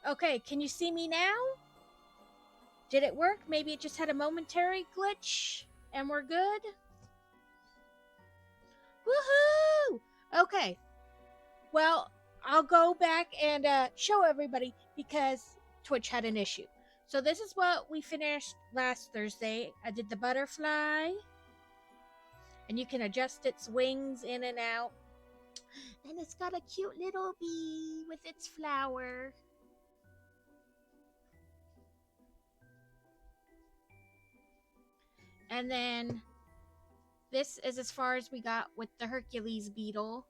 Okay, can you see me now? Did it work? Maybe it just had a momentary glitch and we're good? Woohoo! Okay, well, I'll go back and show everybody because Twitch had an issue. So this is what we finished last Thursday. I did the butterfly, and you can adjust its wings in and out. And it's got a cute little bee with its flower. And then this is as far as we got with the Hercules beetle.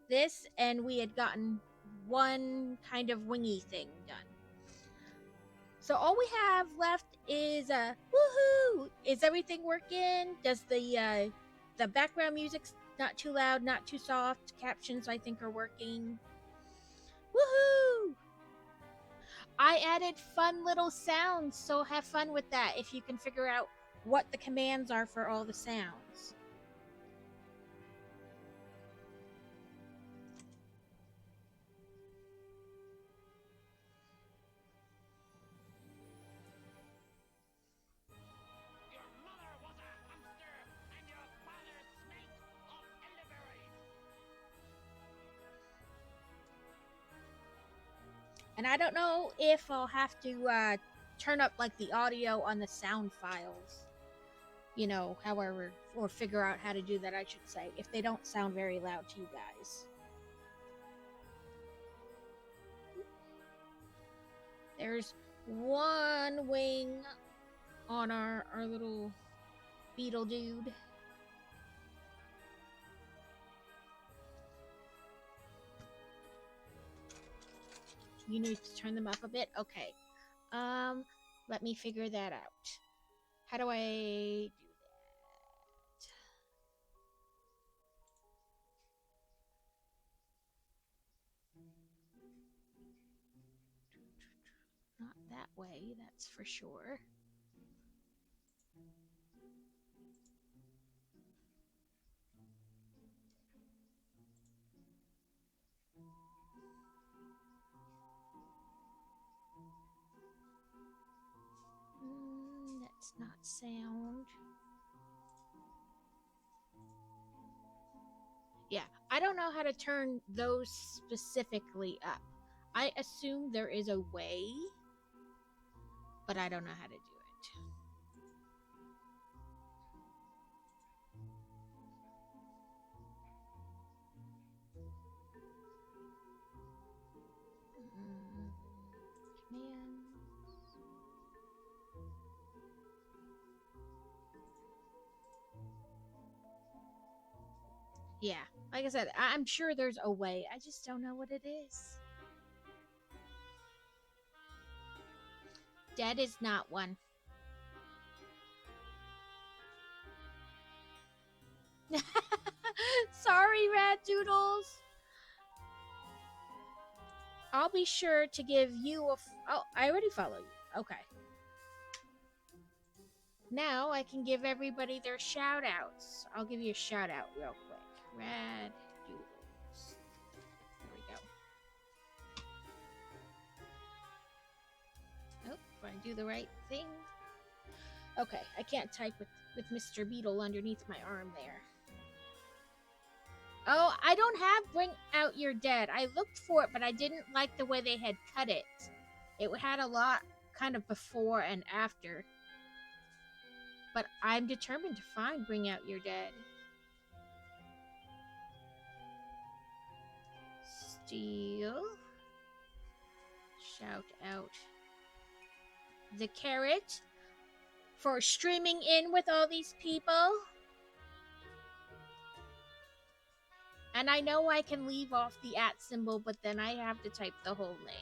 This, and we had gotten one kind of wingy thing done. So all we have left is woohoo! Is everything working? Does the background music's not too loud, not too soft? Captions I think are working. Woohoo! I added fun little sounds, so have fun with that if you can figure out what the commands are for all the sounds. And I don't know if I'll have to turn up like the audio on the sound files. You know, however, or figure out how to do that, I should say, if they don't sound very loud to you guys. There's one wing on our little beetle dude. You need to turn them up a bit? Okay. Let me figure that out. How do I do that? Not that way, that's for sure. That's not sound. Yeah, I don't know how to turn those specifically up. I assume there is a way, but I don't know how to do it. Commands. Yeah, like I said, I'm sure there's a way. I just don't know what it is. Dead is not one. Sorry, Rat Doodles. I'll be sure to give you a. Oh, I already follow you. Okay. Now I can give everybody their shout outs. I'll give you a shout out real quick. Rad Doodles. There we go. Oh, do I do the right thing? Okay, I can't type with Mr. Beetle underneath my arm there. Oh, I don't have Bring Out Your Dead. I looked for it, but I didn't like the way they had cut it. It had a lot kind of before and after. But I'm determined to find Bring Out Your Dead. Steal. Shout out the carrot for streaming in with all these people. And I know I can leave off the @ symbol, but then I have to type the whole name.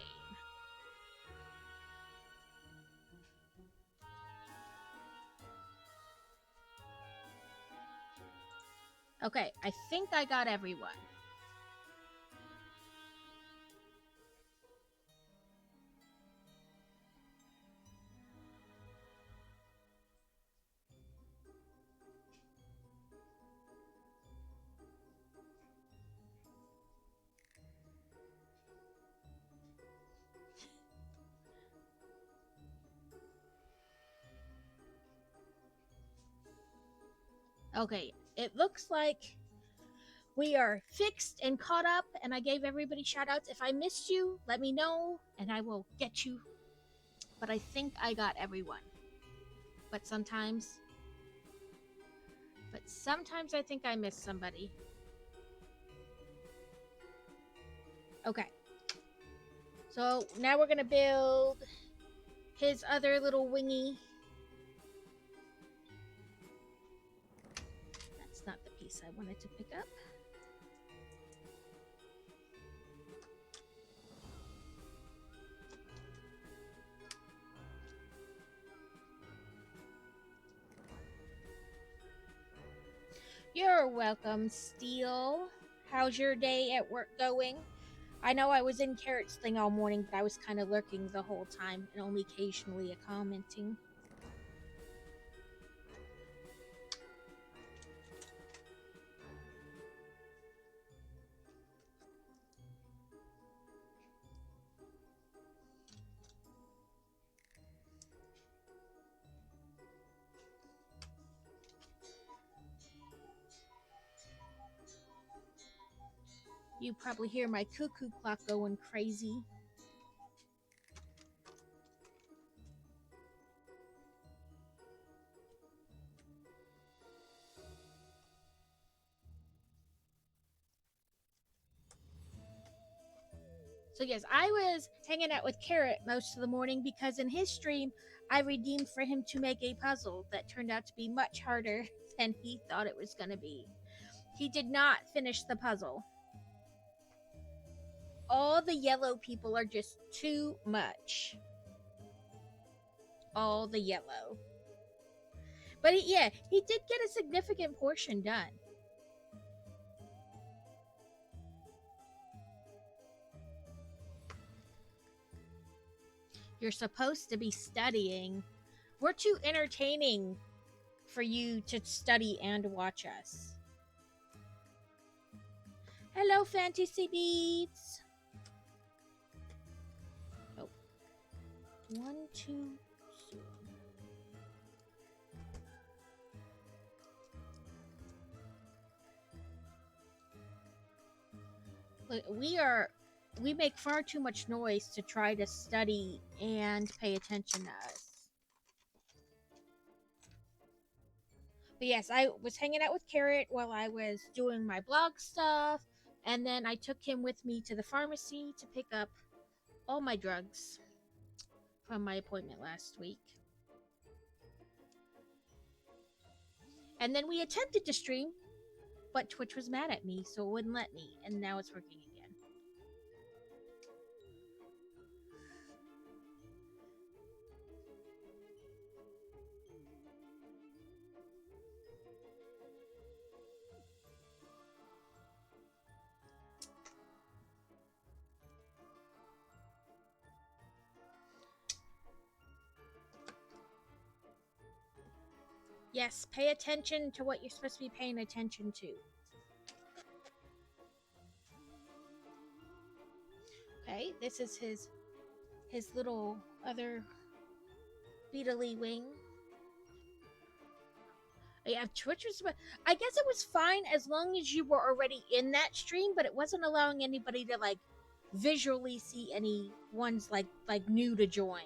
Okay, I think I got everyone. Okay, it looks like we are fixed and caught up, and I gave everybody shout outs. If I missed you, let me know, and I will get you. But I think I got everyone. But sometimes, I think I missed somebody. Okay. So now we're gonna build his other little wingy. That's not the piece I wanted to pick up. You're welcome, Steel. How's your day at work going? I know I was in Carrot's thing all morning, but I was kind of lurking the whole time and only occasionally commenting. You probably hear my cuckoo clock going crazy. So yes, I was hanging out with Carrot most of the morning because in his stream, I redeemed for him to make a puzzle that turned out to be much harder than he thought it was going to be. He did not finish the puzzle. All the yellow people are just too much. All the yellow. But he did get a significant portion done. You're supposed to be studying. We're too entertaining for you to study and watch us. Hello, Fantasy Beats. Oh. 1, 2, 3. Look, we make far too much noise to try to study and pay attention to us. But yes, I was hanging out with Carrot while I was doing my blog stuff, and then I took him with me to the pharmacy to pick up all my drugs from my appointment last week. And then we attempted to stream, but Twitch was mad at me, so it wouldn't let me, and now it's working again. Yes, pay attention to what you're supposed to be paying attention to. Okay, this is his little other beetly wing. Yeah, Twitch was. I guess it was fine as long as you were already in that stream, but it wasn't allowing anybody to like visually see any ones like new to join.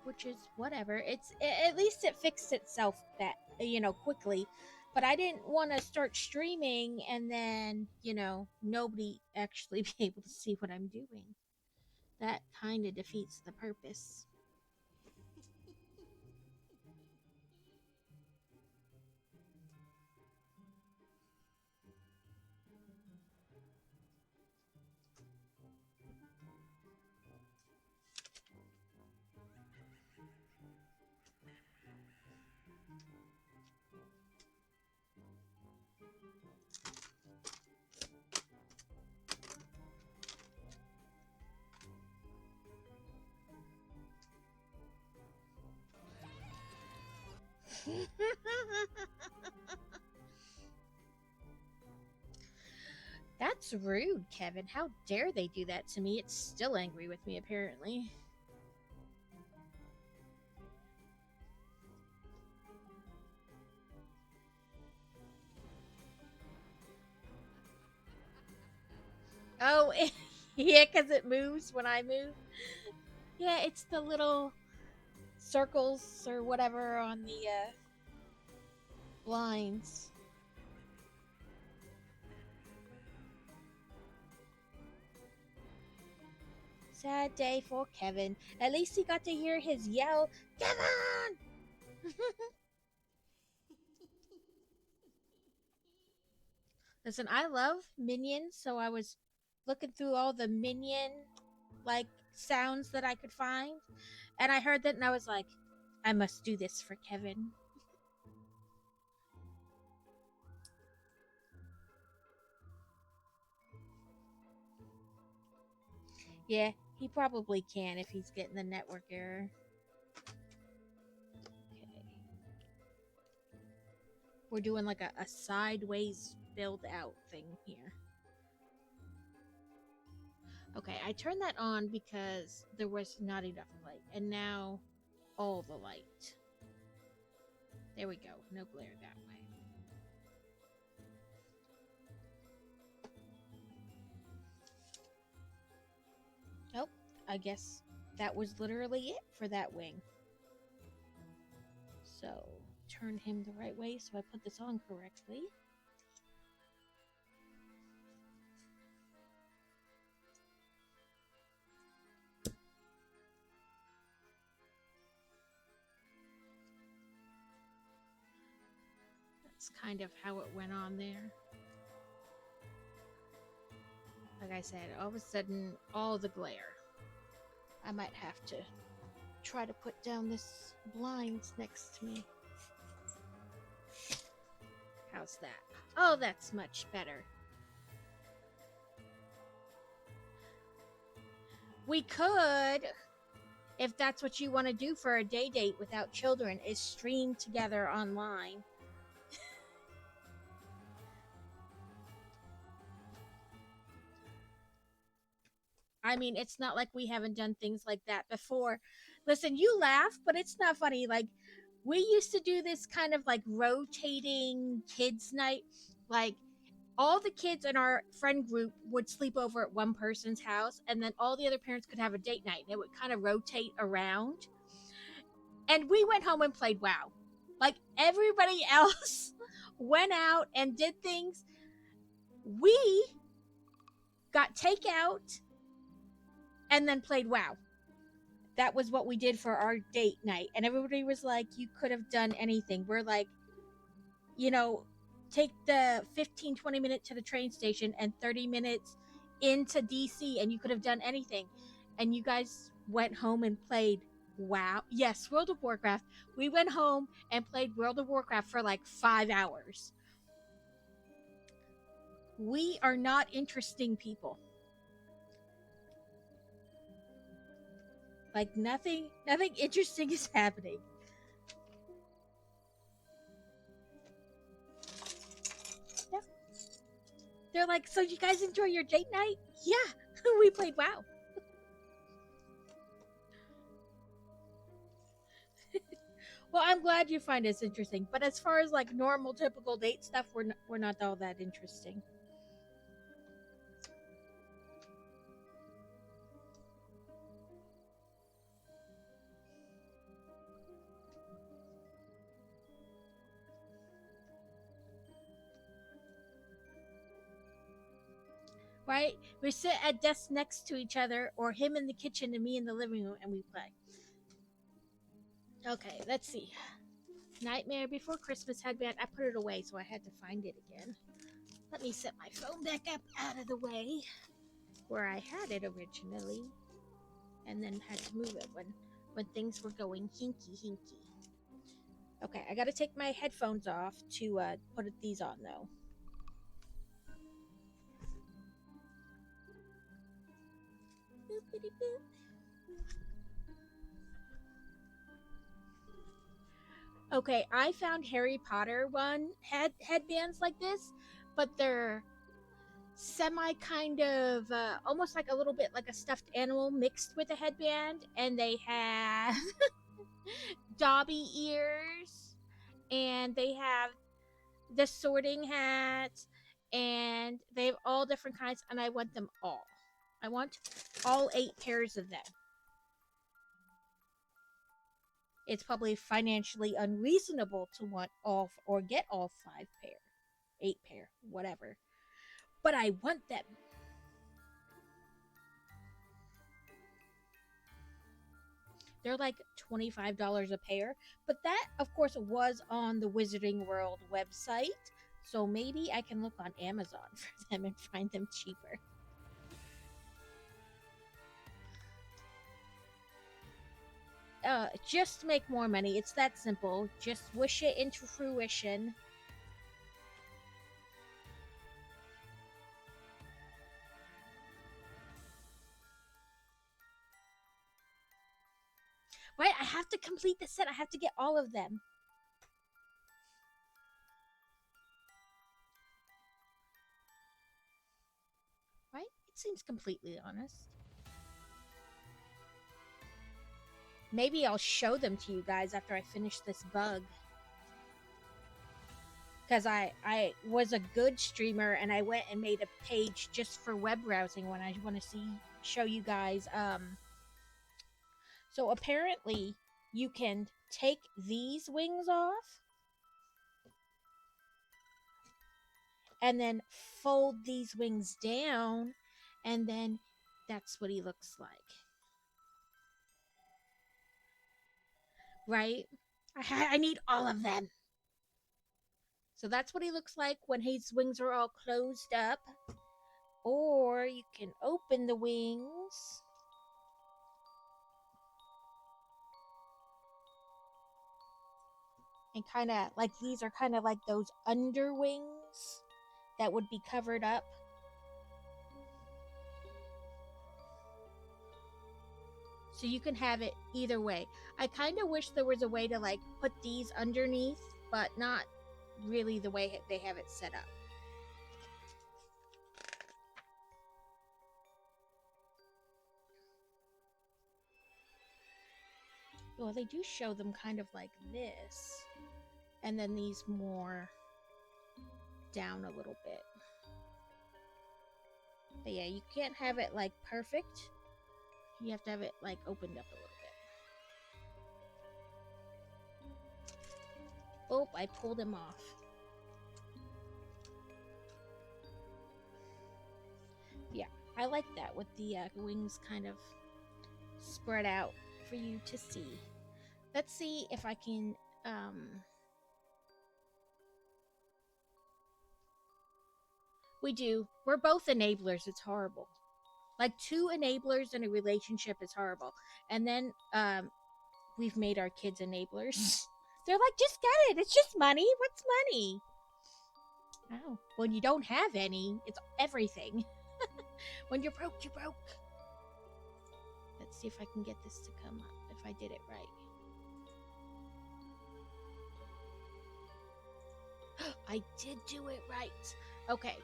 Which is whatever. At least it fixed itself that quickly. But I didn't want to start streaming and then nobody actually be able to see what I'm doing. That kind of defeats the purpose. That's That's rude, Kevin. How dare they do that to me? It's still angry with me, apparently. Oh, yeah, because it moves when I move. Yeah, it's the little circles or whatever on the blinds. Sad day for Kevin. At least he got to hear his yell, Kevin! Listen, I love Minions, so I was looking through all the Minion like sounds that I could find, and I heard that, and I was like, I must do this for Kevin. Yeah, he probably can if he's getting the network error. Okay. We're doing like a sideways build out thing here. Okay, I turned that on because there was not enough light, and now all the light. There we go. No glare that way. Oh, I guess that was literally it for that wing. So, turn him the right way so I put this on correctly. That's kind of how it went on there. Like I said, all of a sudden, all the glare. I might have to try to put down this blinds next to me. How's that? Oh, that's much better. We could, if that's what you want to do for a day date without children, is stream together online. I mean, it's not like we haven't done things like that before. Listen, you laugh, but it's not funny. Like, we used to do this kind of like rotating kids' night. Like, all the kids in our friend group would sleep over at one person's house, and then all the other parents could have a date night. And it would kind of rotate around. And we went home and played WoW. Like, everybody else went out and did things. We got takeout and then played WoW. That was what we did for our date night. And everybody was like, you could have done anything. We're like, you know, take the 15-20 minute to the train station and 30 minutes into DC, and you could have done anything. And you guys went home and played WoW. Yes, World of Warcraft. We went home and played World of Warcraft for like 5 hours. We are not interesting people. Like, nothing interesting is happening. Yeah. They're like, so you guys enjoy your date night? Yeah, we played WoW. Well, I'm glad you find this interesting, but as far as like normal, typical date stuff, we're not all that interesting. Right? We sit at desks next to each other, or him in the kitchen and me in the living room, and we play. Okay, let's see. Nightmare Before Christmas headband. I put it away, so I had to find it again. Let me set my phone back up out of the way where I had it originally, and then had to move it when things were going hinky. Okay, I gotta take my headphones off to put these on though. Boop-a-dee-boop. Okay, I found Harry Potter headbands like this, but they're semi kind of almost like a little bit like a stuffed animal mixed with a headband, and they have Dobby ears, and they have the sorting hat, and they have all different kinds, and I want them all. I want all 8 pairs of them. It's probably financially unreasonable to want all or get all 5 pair, 8 pair, whatever. But I want them. They're like $25 a pair, but that, of course, was on the Wizarding World website. So maybe I can look on Amazon for them and find them cheaper. Just make more money. It's that simple. Just wish it into fruition. Right? I have to complete the set. I have to get all of them. Right? It seems completely honest. Maybe I'll show them to you guys after I finish this bug. Because I was a good streamer and I went and made a page just for web browsing when I want to show you guys. So apparently you can take these wings off and then fold these wings down, and then that's what he looks like. Right? I need all of them. So that's what he looks like when his wings are all closed up. Or you can open the wings. And kind of like these are kind of like those underwings that would be covered up. So you can have it either way. I kind of wish there was a way to like put these underneath, but not really the way they have it set up. Well, they do show them kind of like this, and then these more down a little bit. But yeah, you can't have it like perfect. You have to have it like opened up a little bit. Oh, I pulled him off. Yeah, I like that with the wings kind of spread out for you to see. Let's see if I can we do. We're both enablers. It's horrible. Like 2 enablers in a relationship is horrible. And then we've made our kids enablers. They're like, just get it. It's just money. What's money? Oh, when you don't have any, it's everything. When you're broke, you're broke. Let's see if I can get this to come up, if I did it right. I did do it right. Okay,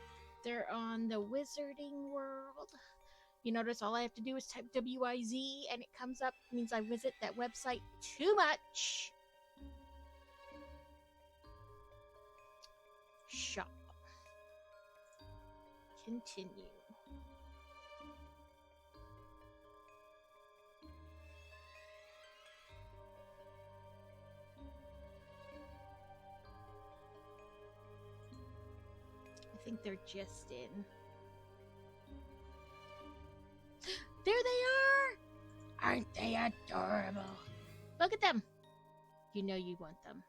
they're on the Wizarding World. You notice all I have to do is type WIZ and it comes up. It means I visit that website too much. Shop. Continue. I think they're just in. There they are! Aren't they adorable? Look at them. You know you want them.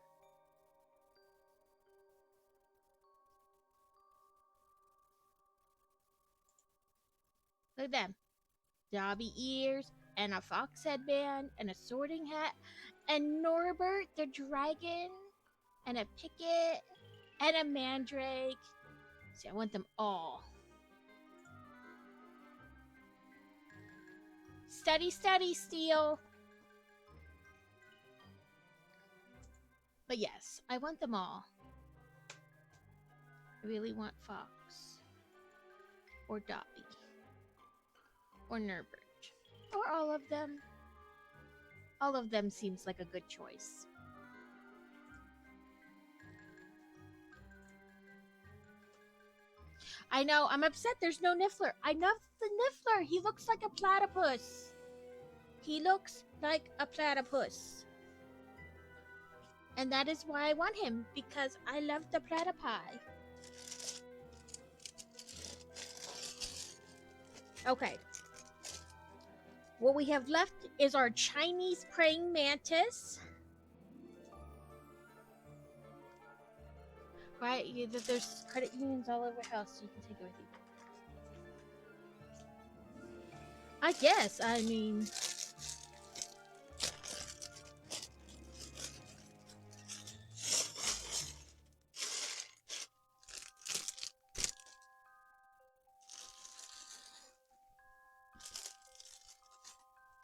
Look at them. Dobby ears, and a fox headband, and a sorting hat, and Norbert the dragon, and a picket, and a mandrake. See, I want them all. Steady, steady, Steel. But yes, I want them all. I really want Fox. or Dobby, or Nurbert, or all of them. All of them seems like a good choice. I know, I'm upset there's no Niffler. I love the Niffler. He looks like a platypus. He looks like a platypus. And that is why I want him, because I love the platypi. Okay. What we have left is our Chinese praying mantis. Right? There's credit unions all over the house, so you can take it with you. I guess. I mean...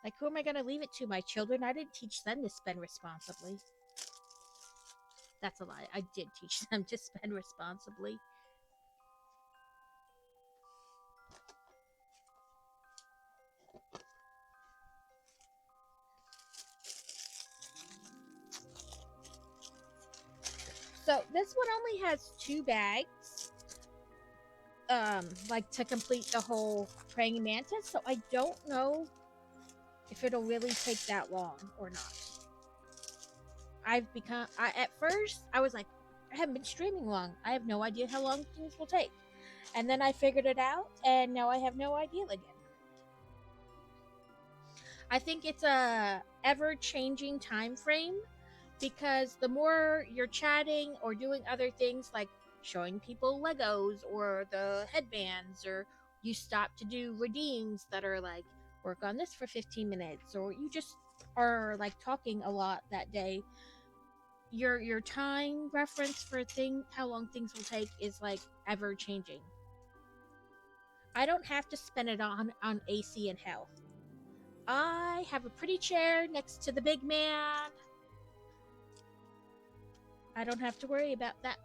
Like, who am I going to leave it to? My children? I didn't teach them to spend responsibly. That's a lie. I did teach them to spend responsibly. So, this one only has 2 bags. Like, to complete the whole praying mantis. So, I don't know if it'll really take that long or not. At first, I was like, I haven't been streaming long. I have no idea how long things will take. And then I figured it out, and now I have no idea again. I think it's a ever-changing time frame, because the more you're chatting or doing other things like showing people Legos or the headbands, or you stop to do redeems that are like, work on this for 15 minutes, or you just are like talking a lot that day, your time reference for how long things will take is like ever changing. I don't have to spend it on AC and health. I have a pretty chair next to the big man. I don't have to worry about that.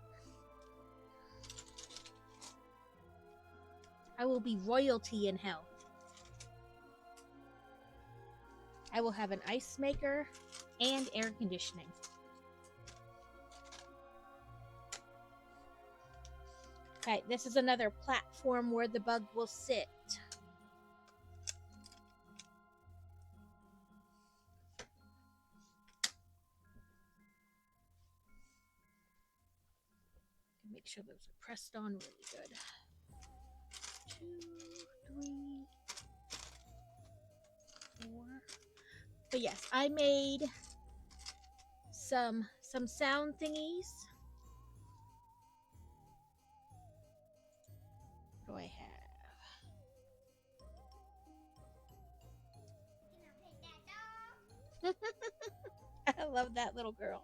I will be royalty in health. I will have an ice maker and air conditioning. Okay, this is another platform where the bug will sit. Make sure those are pressed on really good. 2, 3, 4. But yes, I made some sound thingies. What do I have? I love that little girl.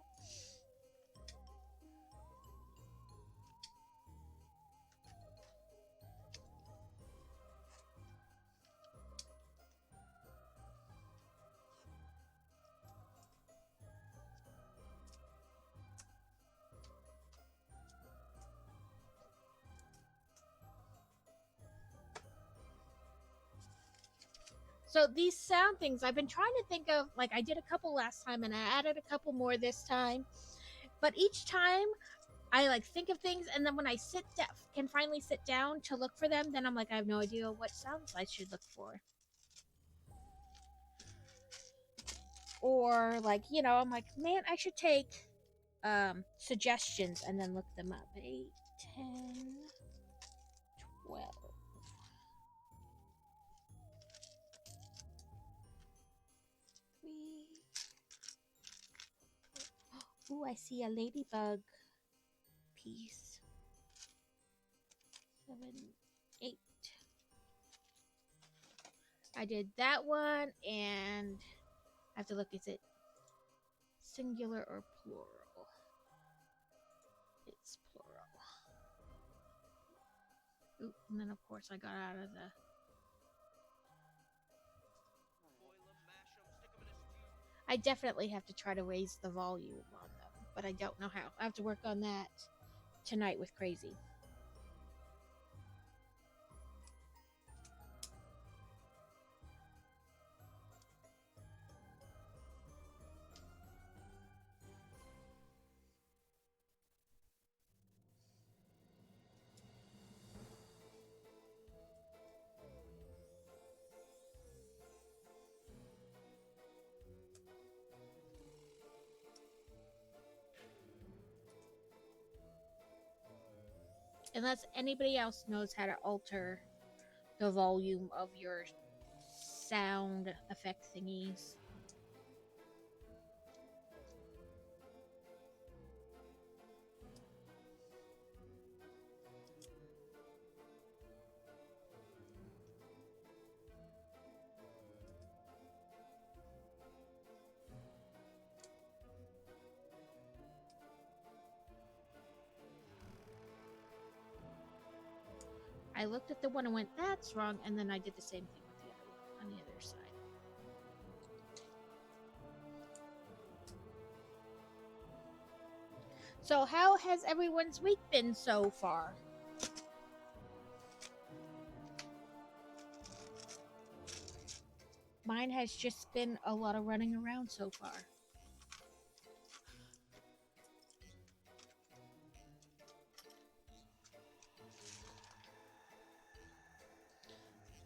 So these sound things, I've been trying to think of, like I did a couple last time and I added a couple more this time. But each time I like think of things, and then when I can finally sit down to look for them, then I'm like, I have no idea what sounds I should look for. Or like, I'm like, man, I should take suggestions and then look them up. 8, 10, 12. Ooh, I see a ladybug piece. 7, 8. I did that one, and I have to look, is it singular or plural? It's plural. Ooh, and then of course I got out of the... I definitely have to try to raise the volume on them, but I don't know how. I have to work on that tonight with Crazy. Unless anybody else knows how to alter the volume of your sound effect thingies. I looked at the one and went, that's wrong, and then I did the same thing with the other one on the other side. So how has everyone's week been so far? Mine has just been a lot of running around so far.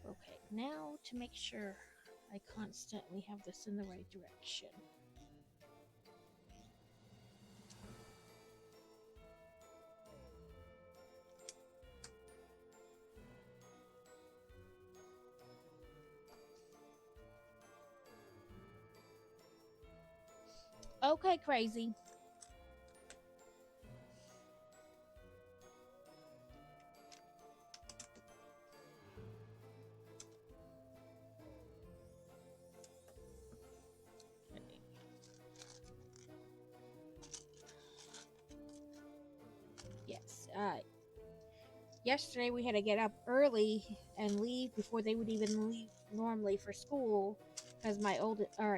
Okay, now to make sure I constantly have this in the right direction. Okay, crazy. Yes. Yesterday we had to get up early and leave before they would even leave normally for school, because my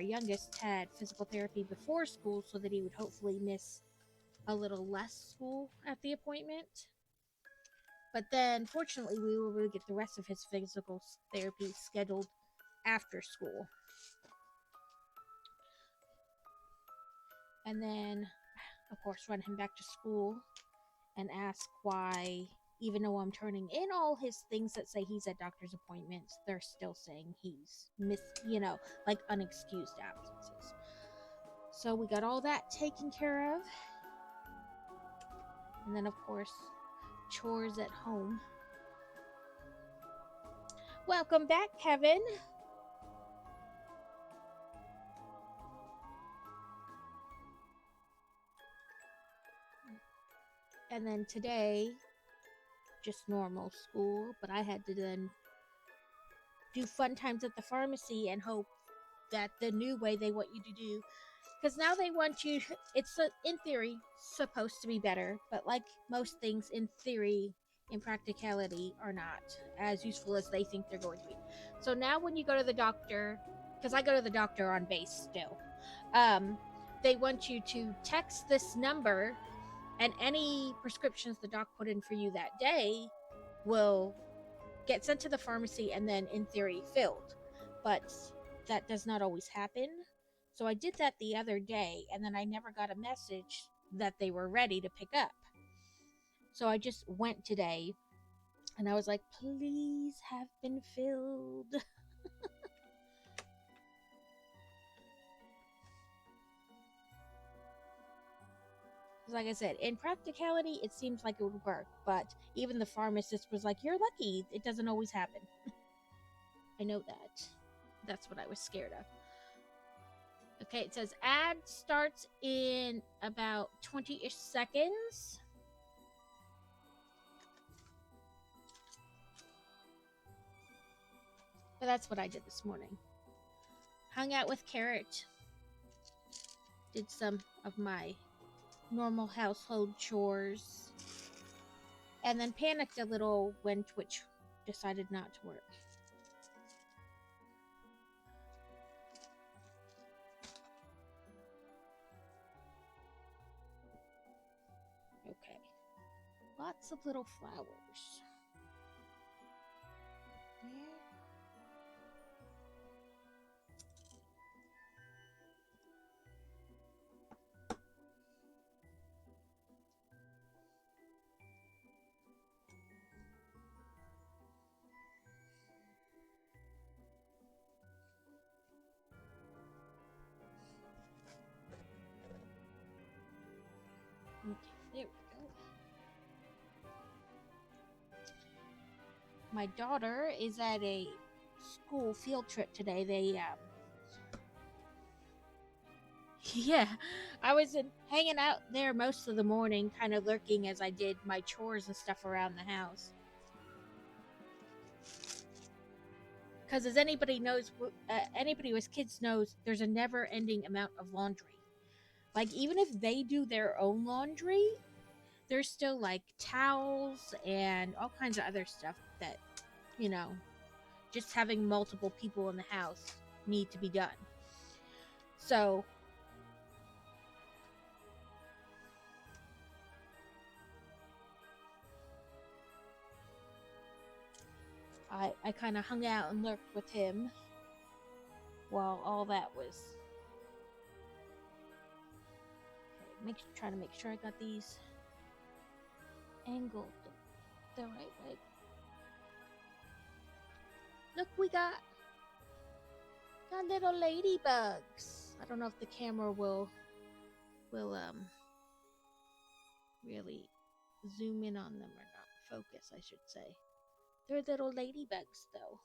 youngest had physical therapy before school, so that he would hopefully miss a little less school at the appointment. But then, fortunately, we were able to get the rest of his physical therapy scheduled after school. And then, of course, run him back to school and ask why, even though I'm turning in all his things that say he's at doctor's appointments, they're still saying he's like unexcused absences. So we got all that taken care of. And then, of course, chores at home. Welcome back, Kevin. And then today, just normal school, but I had to then do fun times at the pharmacy and hope that the new way they want you to do, because now they want you, it's in theory supposed to be better, but like most things in theory, in practicality, are not as useful as they think they're going to be. So now when you go to the doctor, because I go to the doctor on base still, they want you to text this number, and any prescriptions the doc put in for you that day will get sent to the pharmacy and then in theory filled. But that does not always happen. So I did that the other day, and then I never got a message that they were ready to pick up. So I just went today, and I was like, please have been filled. Like I said, in practicality, it seems like it would work, but even the pharmacist was like, you're lucky, it doesn't always happen. I know that. That's what I was scared of. Okay, it says ad starts in about 20-ish seconds. But that's what I did this morning. Hung out with Carrot. Did some of my normal household chores. And then panicked a little when Twitch decided not to work. Okay. Lots of little flowers. Yeah. Okay, there we go. my daughter is at a school field trip today. Yeah, I was hanging out there most of the morning, kind of lurking as I did my chores and stuff around the house. Because as anybody knows, anybody with kids knows, there's a never-ending amount of laundry. Like, even if they do their own laundry, there's still like towels and all kinds of other stuff that, you know, just having multiple people in the house need to be done. So I kind of hung out and lurked with him while all that was. Okay, trying to make sure I got these angled the right way. Look, we got little ladybugs. I don't know if the camera will really zoom in on them or not. Focus, I should say. They're little ladybugs, though.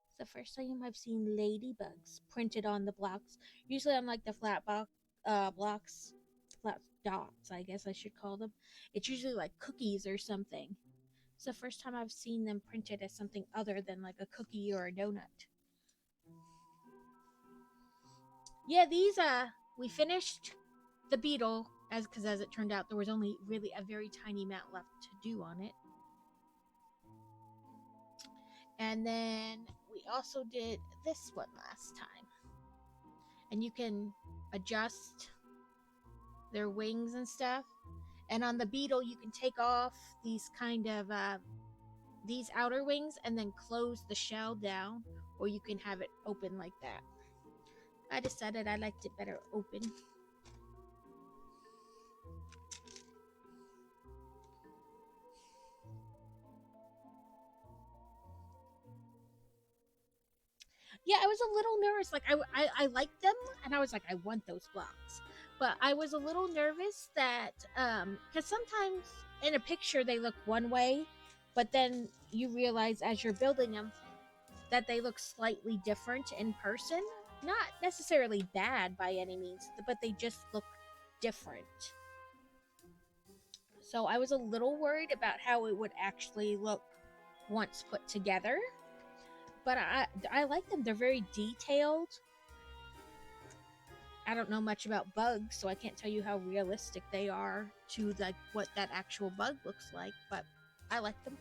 It's the first time I've seen ladybugs printed on the blocks. Usually on like the flat blocks, flat dots, I guess I should call them. It's usually like cookies or something. It's the first time I've seen them printed as something other than like a cookie or a donut. Yeah, these we finished the beetle because as it turned out there was only really a very tiny amount left to do on it. And then we also did this one last time. And you can adjust their wings and stuff. And on the beetle, you can take off these kind of these outer wings and then close the shell down, or you can have it open like that. I decided I liked it better open. Yeah, I was a little nervous. Like I liked them, and I was like, I want those blocks. But I was a little nervous that because sometimes in a picture they look one way, but then you realize as you're building them that they look slightly different in person. Not necessarily bad by any means, but they just look different. So I was a little worried about how it would actually look once put together. But I like them. They're very detailed. I don't know much about bugs, so I can't tell you how realistic they are to like what that actual bug looks like, but I like them.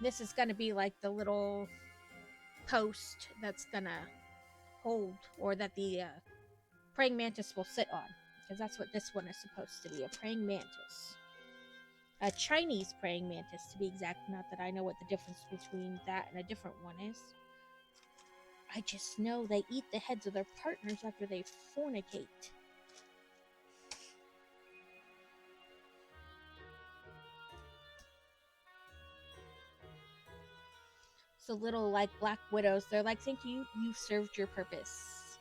This is going to be like the little post that's going to hold, or that the praying mantis will sit on, because that's what this one is supposed to be, a praying mantis. A Chinese praying mantis, to be exact. Not that I know what the difference between that and a different one is. I just know they eat the heads of their partners after they fornicate. So little like black widows, they're like, thank you, you've served your purpose.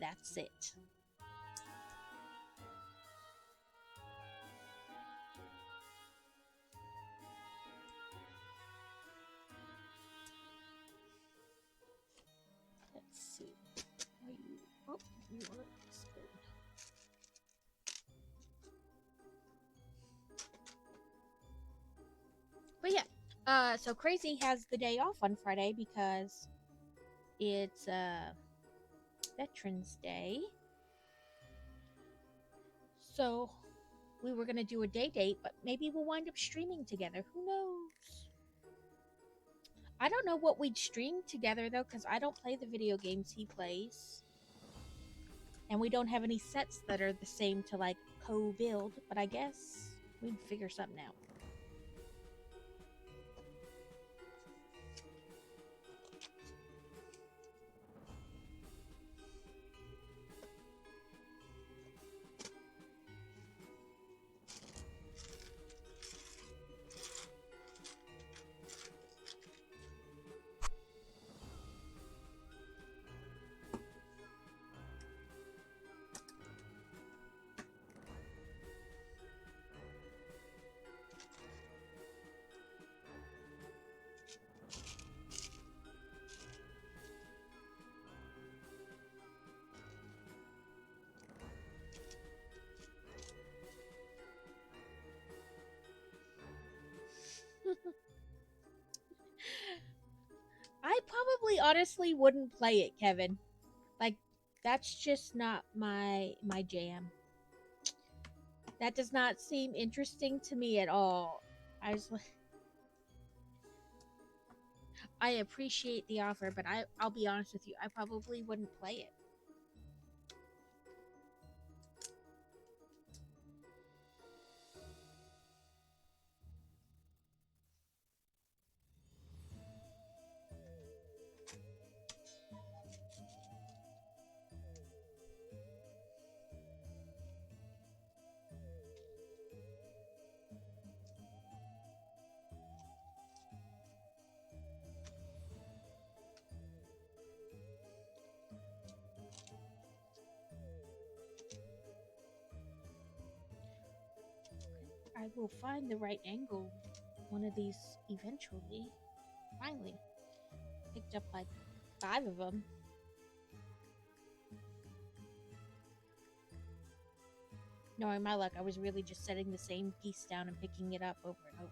That's it. Let's see. Are you? Oh, you are spoon. But yeah, so Crazy has the day off on Friday because it's Veterans Day. So we were gonna do a day date, but maybe we'll wind up streaming together. Who knows? I don't know what we'd stream together though, because I don't play the video games he plays. And we don't have any sets that are the same to like co-build, but I guess we'd figure something out. honestly wouldn't play it, Kevin. Like, that's just not my jam. That does not seem interesting to me at all. I was like, I appreciate the offer, but I'll be honest with you, I probably wouldn't play it. I will find the right angle one of these eventually. Finally. Picked up like 5 of them. Knowing my luck, I was really just setting the same piece down and picking it up over and over.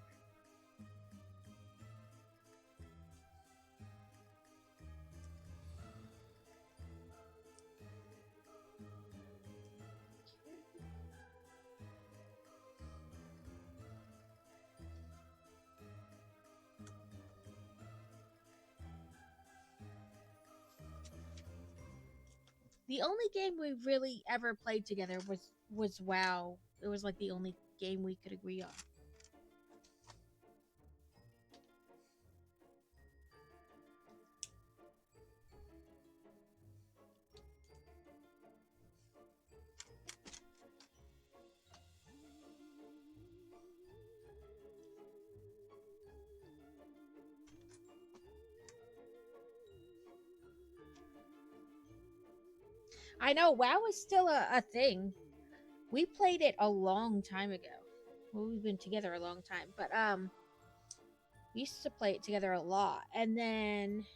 The only game we really ever played together was WoW. It was like the only game we could agree on. I know WoW is still a thing. We played it a long time ago. Well, we've been together a long time, but we used to play it together a lot, and then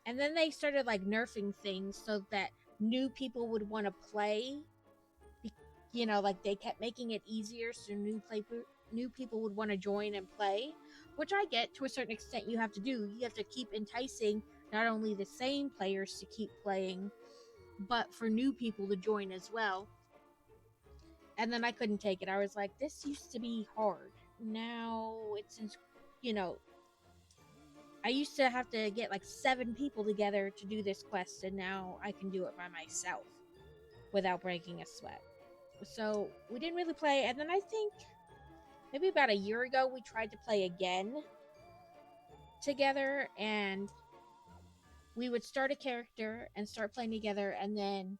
they started like nerfing things so that new people would want to play. You know, like they kept making it easier so new people would want to join and play, which I get to a certain extent. You have to do. You have to keep enticing not only the same players to keep playing, but for new people to join as well. And then I couldn't take it. I was like, this used to be hard. Now it's, you know, I used to have to get like 7 people together to do this quest, and now I can do it by myself without breaking a sweat. So we didn't really play. And then I think maybe about a year ago, we tried to play again together, and we would start a character and start playing together, and then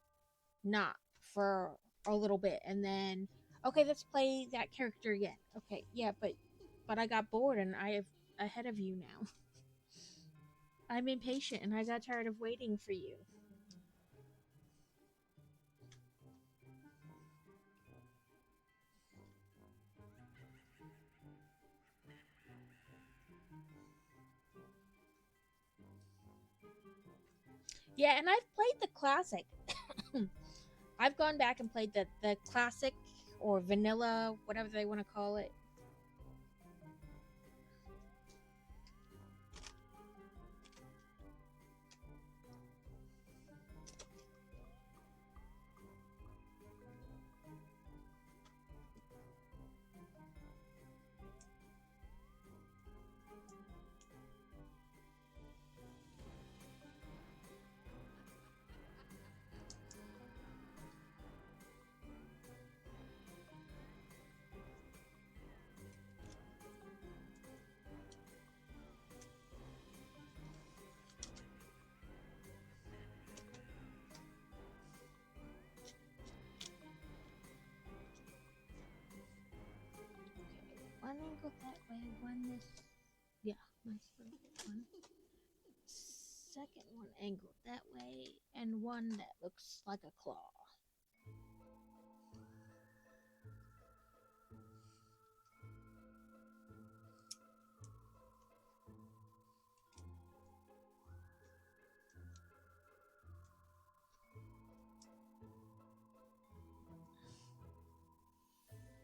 not for a little bit, and then okay, let's play that character again. Okay, yeah, but I got bored, and I have ahead of you now. I'm impatient, and I got tired of waiting for you. Yeah, and I've played the classic. I've gone back and played the classic or vanilla, whatever they want to call it. One angle that way, one this. Yeah, nice little one. Second one angled that way, and one that looks like a claw.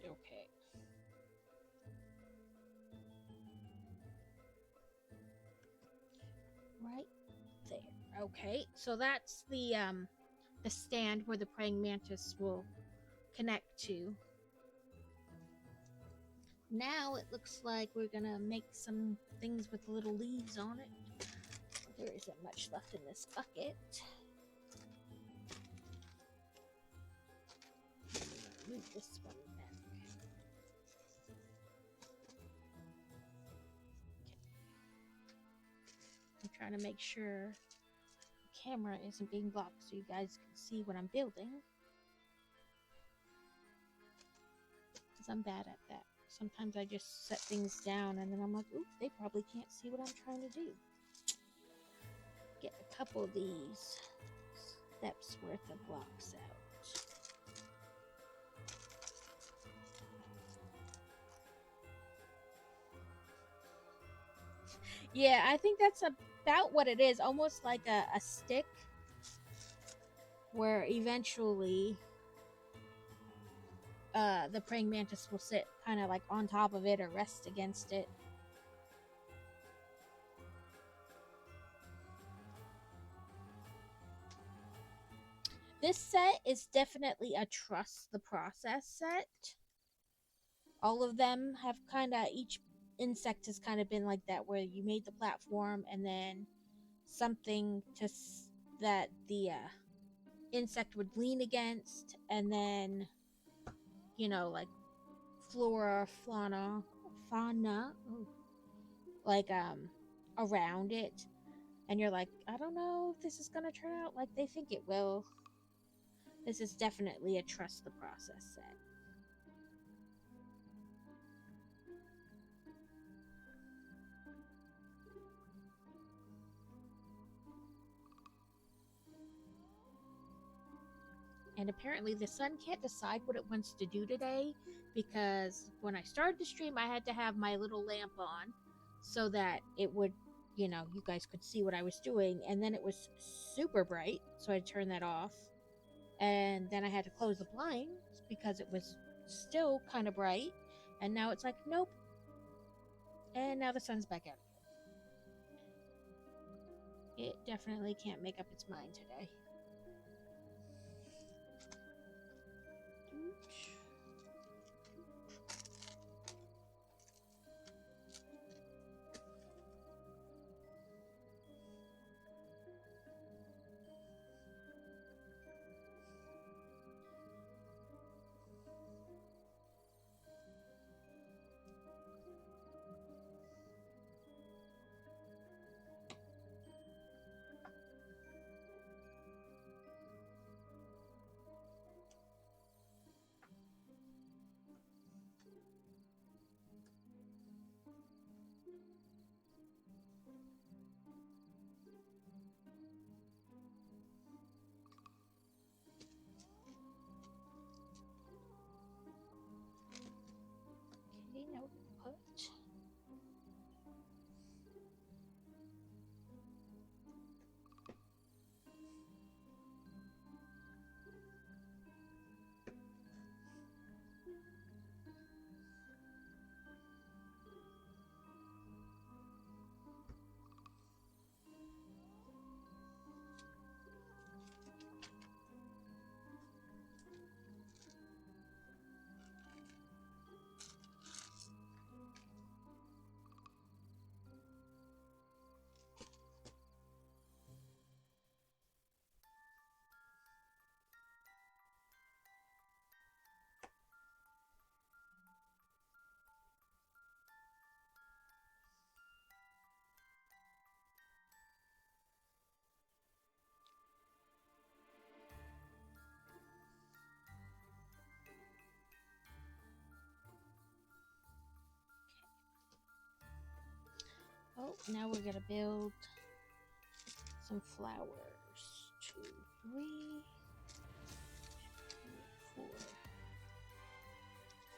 Okay. Okay, so that's the stand where the praying mantis will connect to. Now it looks like we're gonna make some things with little leaves on it. There isn't much left in this bucket. Move this one back. I'm trying to make sure the camera isn't being blocked so you guys can see what I'm building. Because I'm bad at that. Sometimes I just set things down and then I'm like, oop, they probably can't see what I'm trying to do. Get a couple of these steps worth of blocks out. Yeah, I think that's about what it is. Almost like a stick where eventually the praying mantis will sit kind of like on top of it or rest against it. This set is definitely a trust the process set. All of them have kind of, each insect has kind of been like that, where you made the platform and then something to that the insect would lean against, and then, you know, like flora, fauna, ooh, like around it, and you're like, I don't know if this is gonna turn out like they think it will. This is definitely a trust the process set. And apparently the sun can't decide what it wants to do today, because when I started the stream I had to have my little lamp on so that it would, you know, you guys could see what I was doing, and then it was super bright, so I turned that off. And then I had to close the blinds because it was still kind of bright, and now it's like, nope. And now the sun's back out. It definitely can't make up its mind today. Okay, now put. Oh, now we're gonna build some flowers. 2, 3, 4,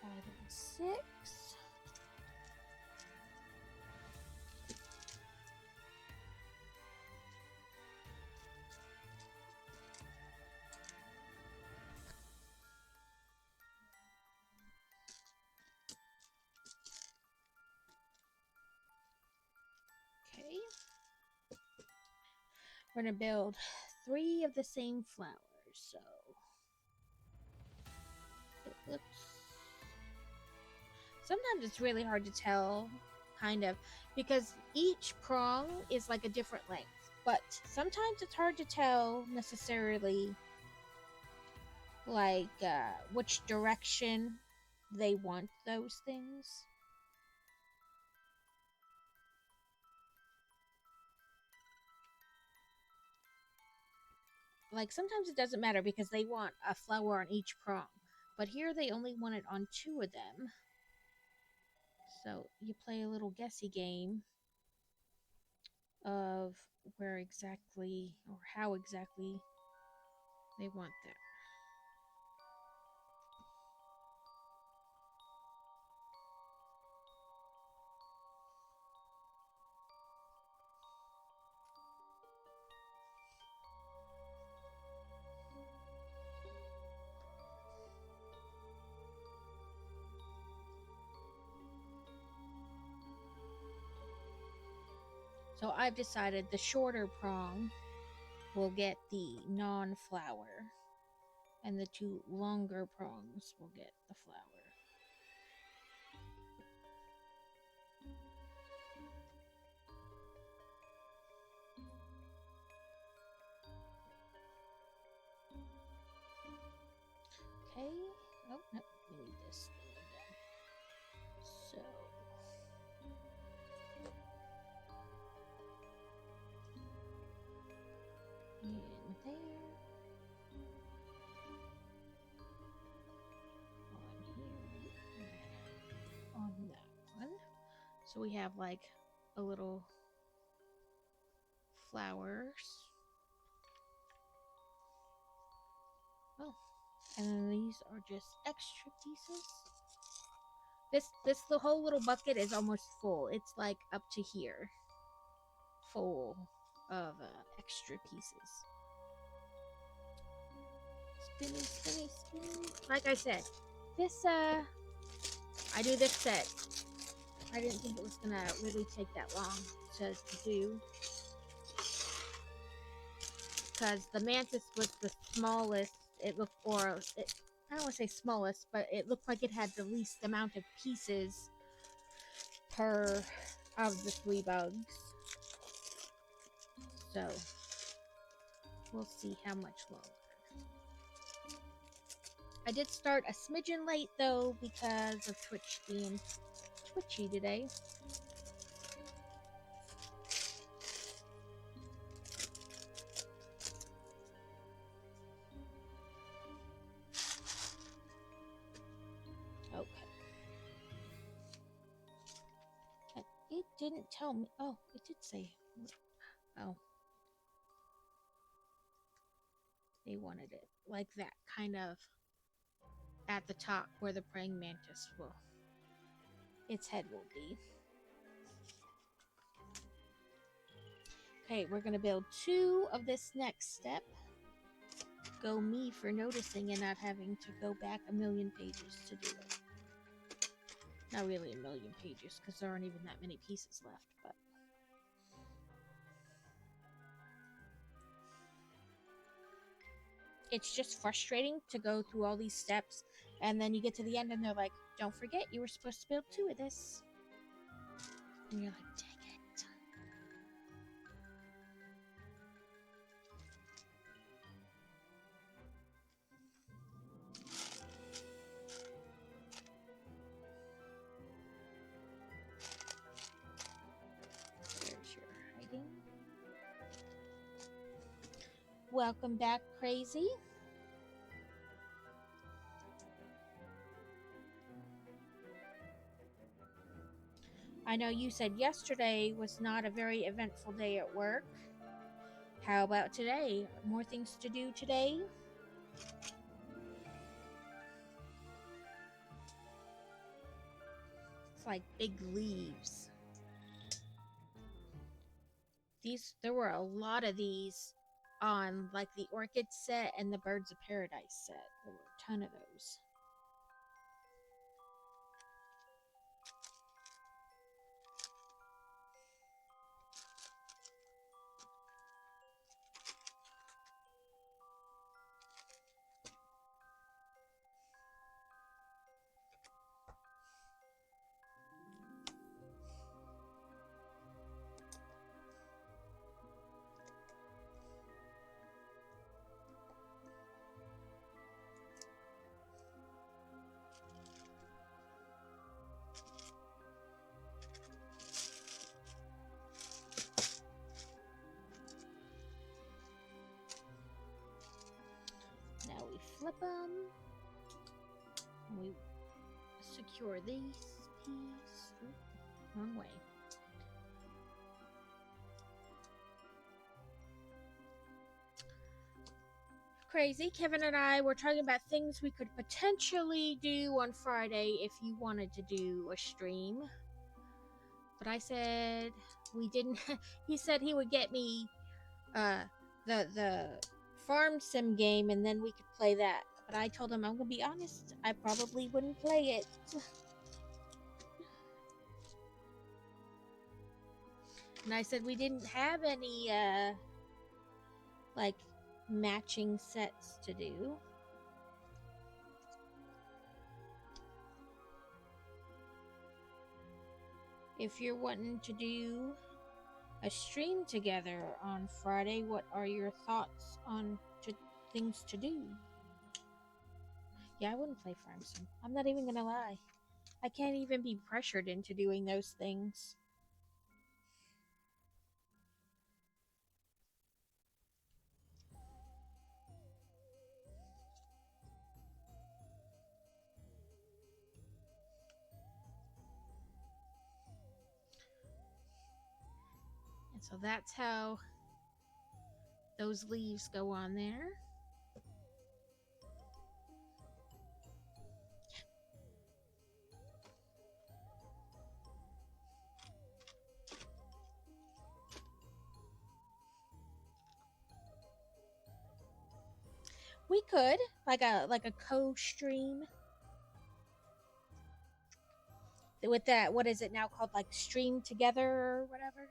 5, and 6. Okay. We're gonna build 3 of the same flowers, so it looks. Sometimes it's really hard to tell, kind of, because each prong is like a different length. But sometimes it's hard to tell necessarily, like, which direction they want those things. Like, sometimes it doesn't matter because they want a flower on each prong. But here they only want it on 2 of them. So you play a little guessy game of where exactly or how exactly they want that. So I've decided the shorter prong will get the non-flower, and the 2 longer prongs will get the flower. Okay. Oh, no, we need this thing again. So. In there. On that one. So we have like a little flowers. Oh, and then these are just extra pieces. This the whole little bucket is almost full. It's like up to here, full of extra pieces. Spinny, spinny, spinny. Like I said, this I do this set. I didn't think it was gonna really take that long to do, because the mantis was the smallest. It looked, or it, I don't want to say smallest, but it looked like it had the least amount of pieces per of the 3 bugs. So we'll see how much longer. I did start a smidgen late though because of Twitch being twitchy today. Okay. It didn't tell me. Oh, it did say. Oh. They wanted it like that, kind of at the top where the praying mantis will. Its head will be. Okay, we're gonna build 2 of this next step. Go me for noticing and not having to go back a million pages to do it. Not really a million pages, because there aren't even that many pieces left, but it's just frustrating to go through all these steps, and then you get to the end and they're like, don't forget you were supposed to build 2 of this. And you're like, dang it. There's your hiding. Welcome back, Crazy. I know you said yesterday was not a very eventful day at work. How about today? More things to do today? It's like big leaves. There were a lot of these on like the Orchid set and the Birds of Paradise set. There were a ton of those. flip them. We secure these keys. Oop, wrong way. Crazy. Kevin and I were talking about things we could potentially do on Friday if you wanted to do a stream. But I said we didn't. He said he would get me the farm sim game and then we could play that. But I told him, I'm gonna be honest, I probably wouldn't play it. And I said we didn't have any like matching sets to do. If you're wanting to do a stream together on Friday, what are your thoughts on things to do? Yeah, I wouldn't play Farm Sim. I'm not even gonna lie. I can't even be pressured into doing those things. And so that's how those leaves go on there. We could like a co-stream with that. What is it now called? Like stream together or whatever.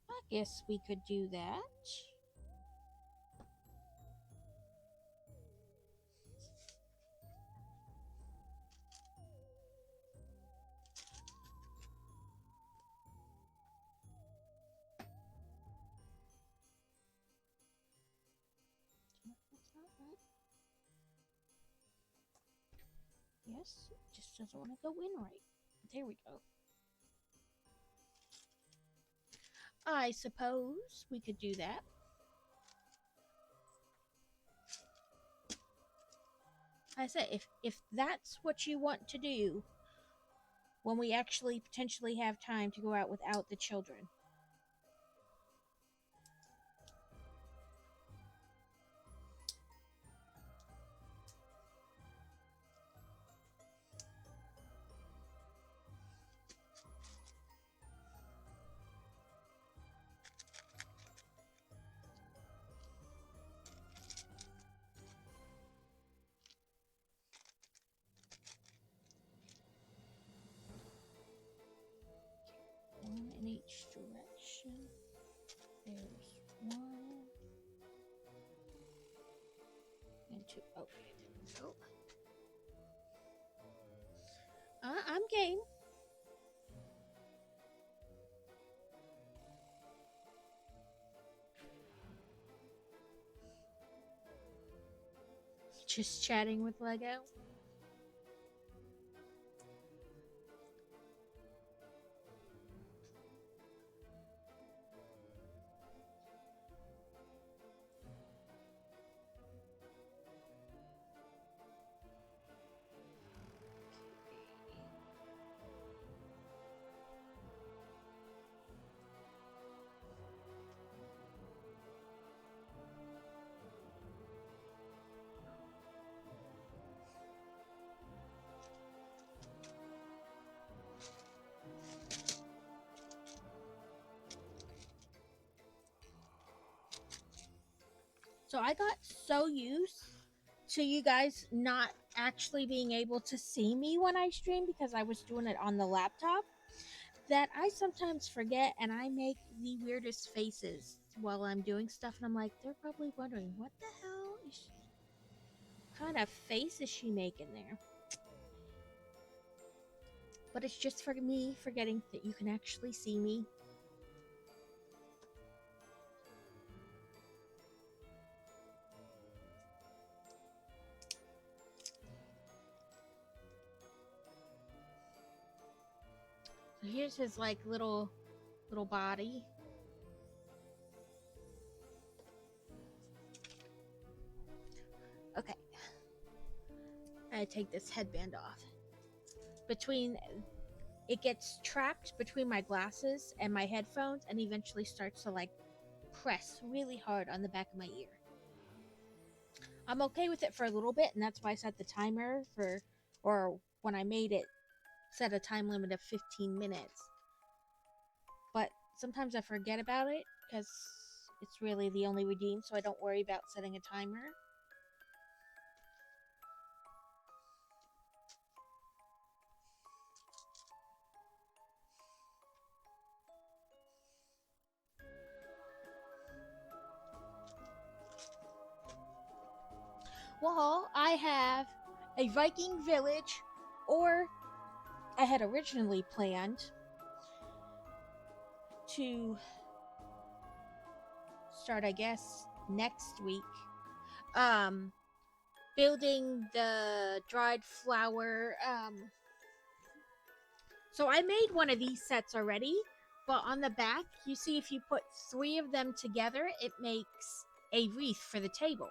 I guess we could do that. That's not right. Yes, it just doesn't want to go in right. There we go. I suppose we could do that. I say if that's what you want to do when we actually potentially have time to go out without the children. One in each direction. There's one. And two. Okay, there we go. I'm game. Just chatting with Lego. So I got so used to you guys not actually being able to see me when I stream because I was doing it on the laptop that I sometimes forget and I make the weirdest faces while I'm doing stuff and I'm like, they're probably wondering what the hell is she, what kind of face is she making there? But it's just for me forgetting that you can actually see me. So here's his like little body. Okay. I take this headband off. It gets trapped between my glasses and my headphones and eventually starts to like press really hard on the back of my ear. I'm okay with it for a little bit, and that's why I set the timer or when I made it, set a time limit of 15 minutes. But sometimes I forget about it because it's really the only redeem, so I don't worry about setting a timer. Well, I have a Viking village, or I had originally planned to start, I guess, next week. Building the dried flower. So I made one of these sets already, but on the back, you see if you put 3 of them together, it makes a wreath for the table.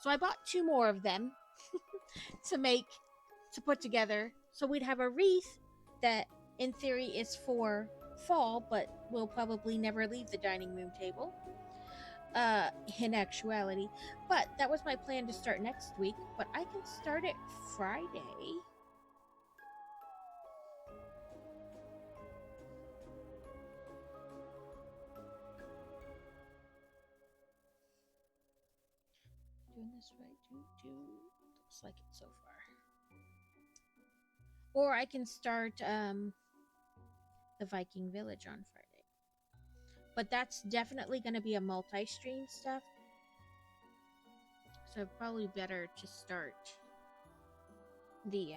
So I bought 2 more of them to put together, so we'd have a wreath that in theory is for fall, but will probably never leave the dining room table in actuality. But that was my plan to start next week, but I can start it Friday. Doing this right? Looks like it so far. Or I can start the Viking village on Friday. But that's definitely going to be a multi-stream stuff. So probably better to start the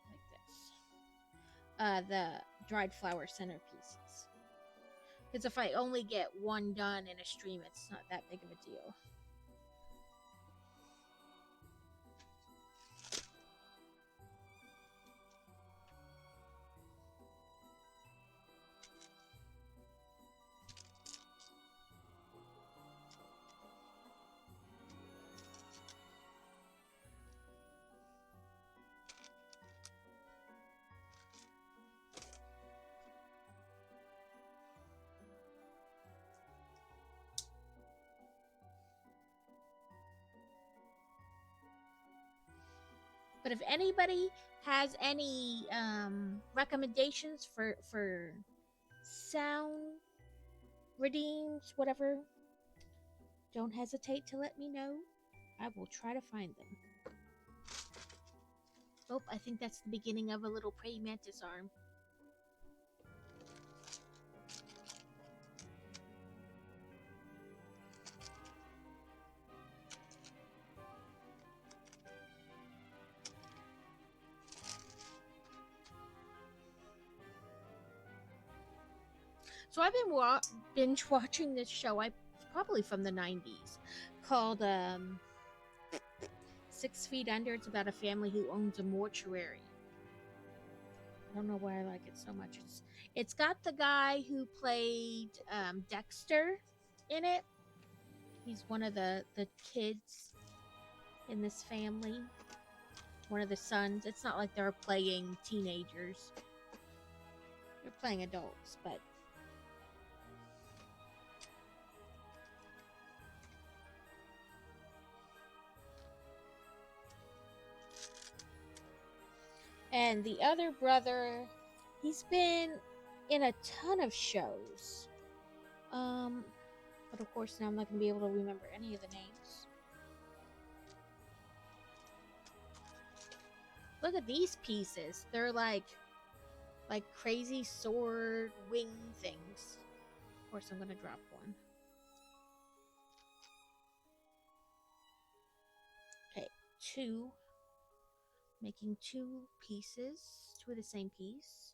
like this. The dried flower centerpieces. Because if I only get one done in a stream, it's not that big of a deal. But if anybody has any recommendations for sound redeems, whatever, don't hesitate to let me know. I will try to find them. Oh, I think that's the beginning of a little praying mantis arm. So I've been binge watching this show. Probably from the 90s, called 6 Feet Under. It's about a family who owns a mortuary. I don't know why I like it so much. It's got the guy who played Dexter in it. He's one of the kids in this family. One of the sons. It's not like they're playing teenagers. They're playing adults, but and the other brother, he's been in a ton of shows. But of course now I'm not going to be able to remember any of the names. Look at these pieces. They're like crazy sword wing things. Of course I'm going to drop one. Okay, 2. Making 2 pieces, 2 of the same piece.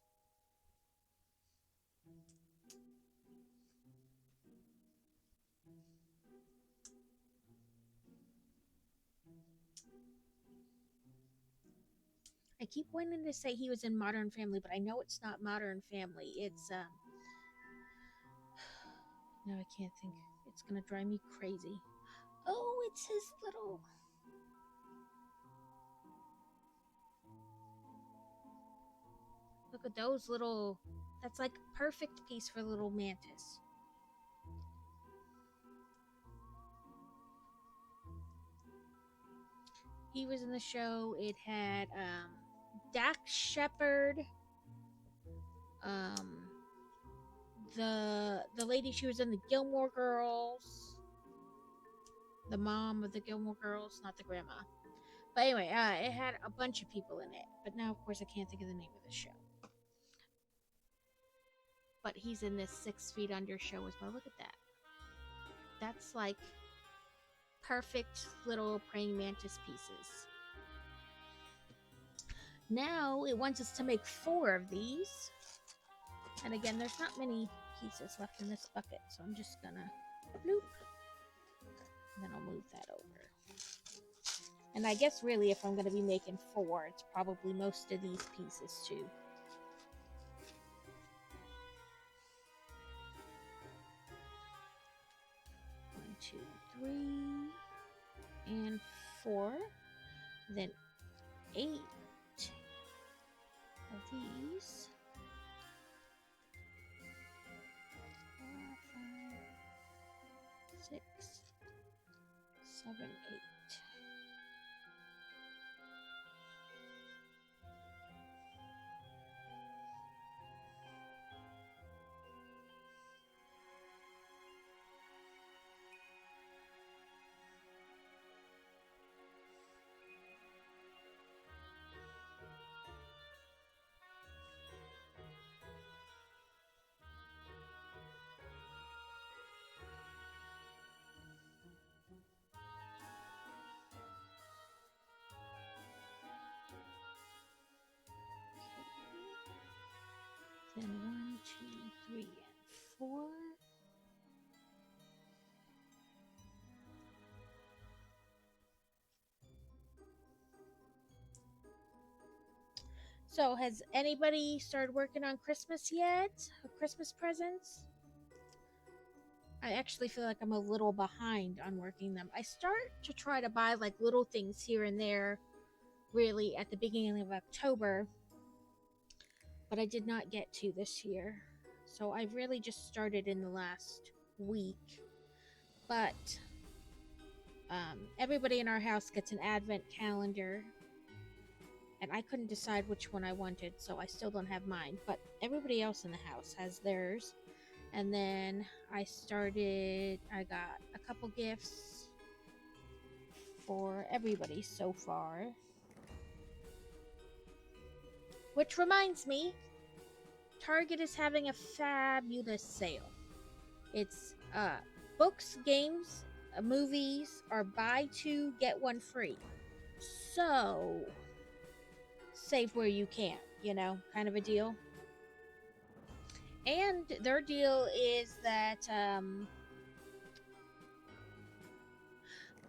I keep wanting to say he was in Modern Family, but I know it's not Modern Family. It's no, I can't think. It's gonna drive me crazy. Oh, it's his little. Look at those little. That's like a perfect piece for little mantis. He was in the show. It had Dax Shepard, um, the lady, she was in the Gilmore Girls, the mom of the Gilmore Girls, not the grandma. But anyway, it had a bunch of people in it. But now, of course, I can't think of the name of the show. But he's in this 6 Feet Under show as well. Look at that. That's like perfect little praying mantis pieces. Now it wants us to make 4 of these. And again, there's not many pieces left in this bucket, so I'm just gonna bloop. And then I'll move that over. And I guess really if I'm gonna be making 4, it's probably most of these pieces too. 1, 2, 3, and 4. Then 8 of these. 4, 5, 6, 7, 8. Then 1, 2, 3, and 4. So, has anybody started working on Christmas yet? Christmas presents? I actually feel like I'm a little behind on working them. I start to try to buy like little things here and there, really, at the beginning of October, but I did not get to this year. So I've really just started in the last week. But everybody in our house gets an advent calendar, and I couldn't decide which one I wanted, so I still don't have mine. But everybody else in the house has theirs. And then I got a couple gifts for everybody so far. Which reminds me, Target is having a fabulous sale. It's books, games, movies are buy 2, get 1 free. So, save where you can, kind of a deal. And their deal is that,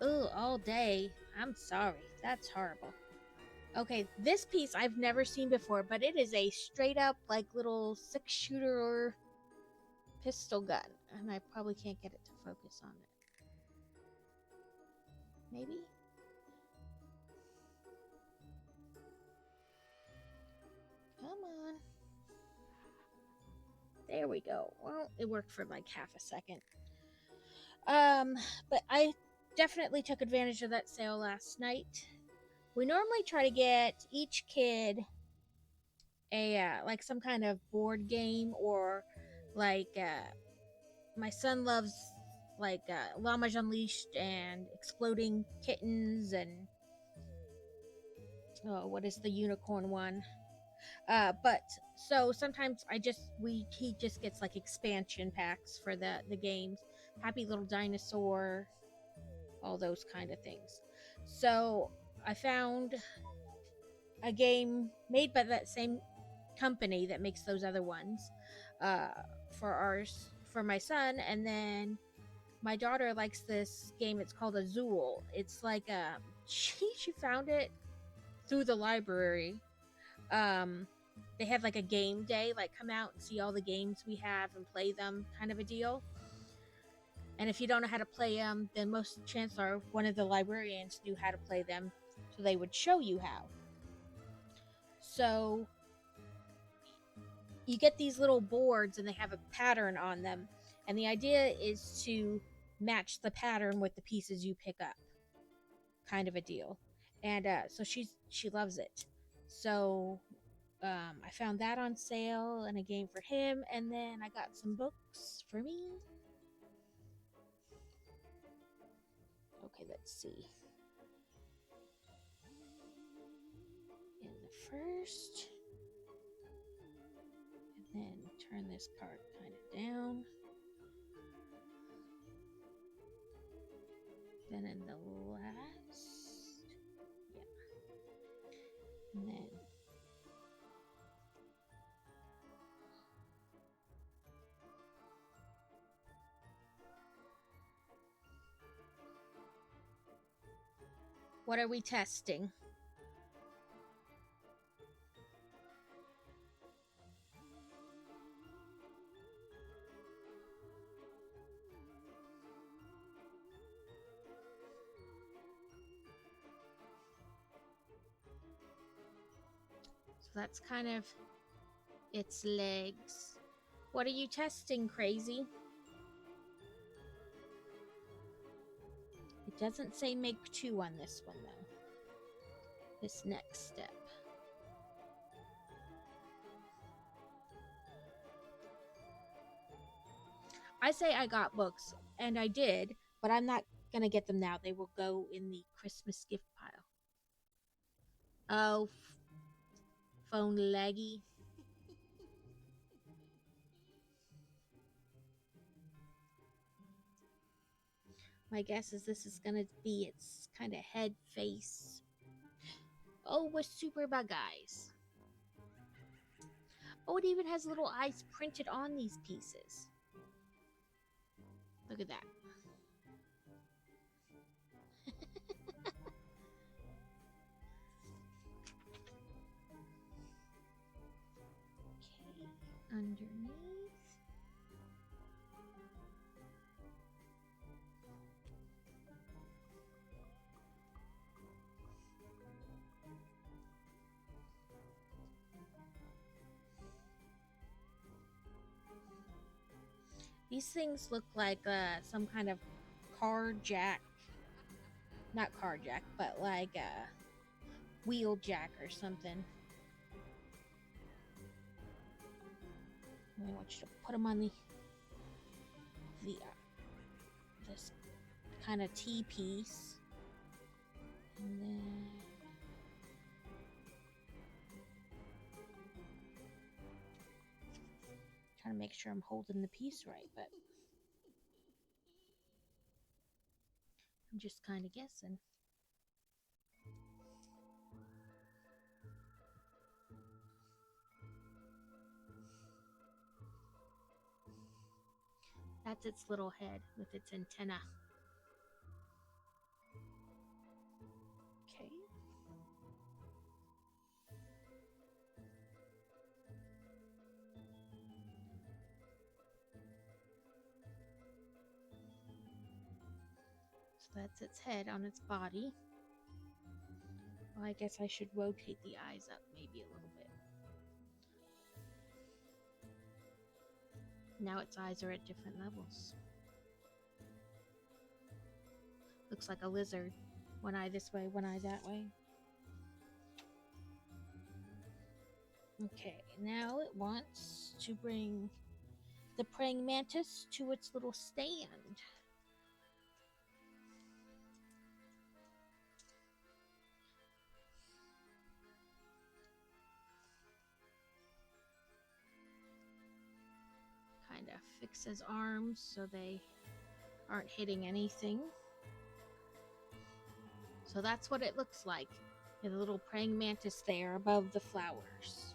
all day. I'm sorry. That's horrible. Okay, this piece I've never seen before, but it is a straight up, like, little 6-shooter pistol gun. And I probably can't get it to focus on it. Maybe? Come on. There we go. Well, it worked for like half a second. But I definitely took advantage of that sale last night. We normally try to get each kid a like some kind of board game, or like my son loves like Llamas Unleashed and Exploding Kittens, and what is the unicorn one? But so sometimes he just gets like expansion packs for the games. Happy Little Dinosaur, all those kind of things. So I found a game made by that same company that makes those other ones for my son, and then my daughter likes this game. It's called Azul. It's like she found it through the library, they have like a game day, like come out and see all the games we have and play them, kind of a deal. And if you don't know how to play them, then most chances are one of the librarians knew how to play them, so they would show you how. So you get these little boards and they have a pattern on them, and the idea is to match the pattern with the pieces you pick up, kind of a deal. And so she loves it. So I found that on sale and a game for him, and then I got some books for me. Okay, let's see. In the first, and then turn this card kind of down. Then in the last, yeah, and then what are we testing? So that's kind of its legs. What are you testing, Crazy? It doesn't say make 2 on this one, though. This next step. I say I got books, and I did, but I'm not going to get them now. They will go in the Christmas gift pile. Oh, phone laggy. My guess is this is going to be its kind of head face. Oh, with super bug eyes. Oh, it even has little eyes printed on these pieces. Look at that. Okay, underneath. These things look like some kind of car jack. Not car jack, but like a wheel jack or something. I want you to put them on this kind of T piece, and then trying to make sure I'm holding the piece right, but I'm just kind of guessing. That's its little head with its antenna. Okay. So that's its head on its body. Well, I guess I should rotate the eyes up maybe a little bit. Now its eyes are at different levels. Looks like a lizard. One eye this way, one eye that way. Okay, now it wants to bring the praying mantis to its little stand. Kind of fix his arms so they aren't hitting anything. So that's what it looks like. There's a little praying mantis there above the flowers.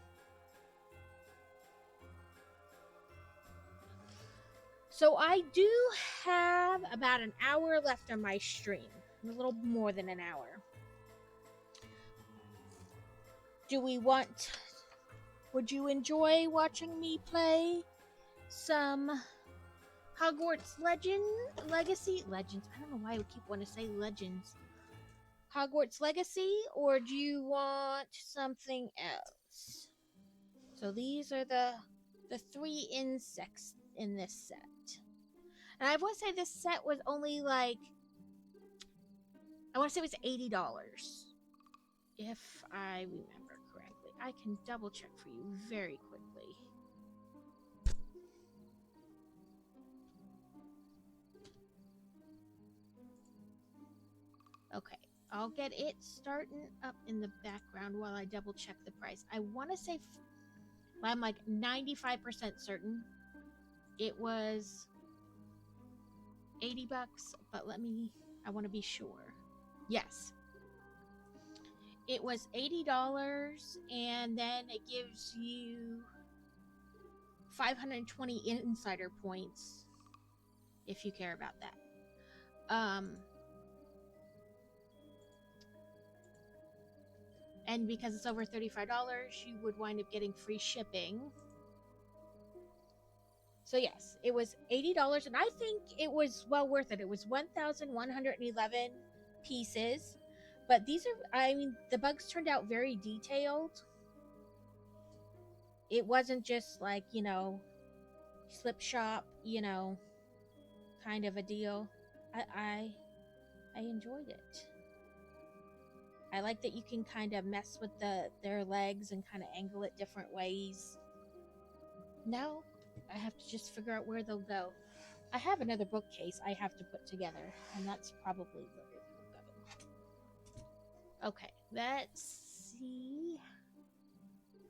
So I do have about an hour left on my stream. A little more than an hour. do we want... Would you enjoy watching me play some Hogwarts Legacy? Legends. I don't know why I keep wanting to say Legends. Hogwarts Legacy, or do you want something else? So these are the 3 insects in this set. And I want to say this set was only like... I want to say it was $80. If I remember correctly. I can double check for you very quickly. Okay, I'll get it starting up in the background while I double check the price. I want to say, I'm like 95% certain it was $80, but I want to be sure. Yes. It was $80, and then it gives you 520 insider points if you care about that. And because it's over $35, you would wind up getting free shipping. So yes, it was $80, and I think it was well worth it. It was 1,111 pieces. But these are, I mean, the bugs turned out very detailed. It wasn't just like, you know, slip shop, you know, kind of a deal. I enjoyed it. I like that you can kind of mess with their legs and kind of angle it different ways. Now, I have to just figure out where they'll go. I have another bookcase I have to put together, and that's probably where it will go. Okay, let's see.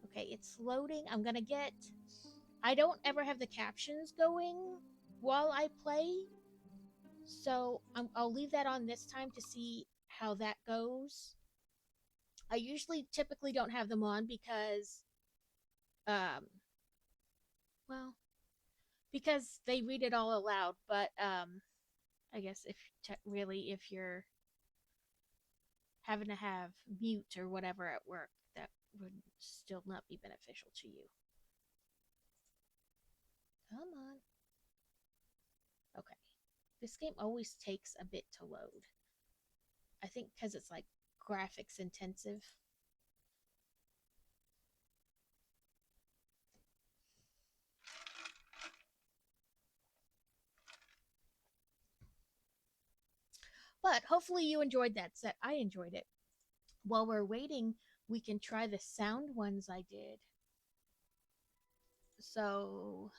Okay, it's loading. I don't ever have the captions going while I play, so I'll leave that on this time to see how that goes. I typically don't have them on because, well, because they read it all aloud. But I guess if you're having to have mute or whatever at work, that would still not be beneficial to you. Come on. Okay. This game always takes a bit to load. I think because it's like graphics intensive. But hopefully you enjoyed that set. I enjoyed it. While we're waiting, we can try the sound ones I did. So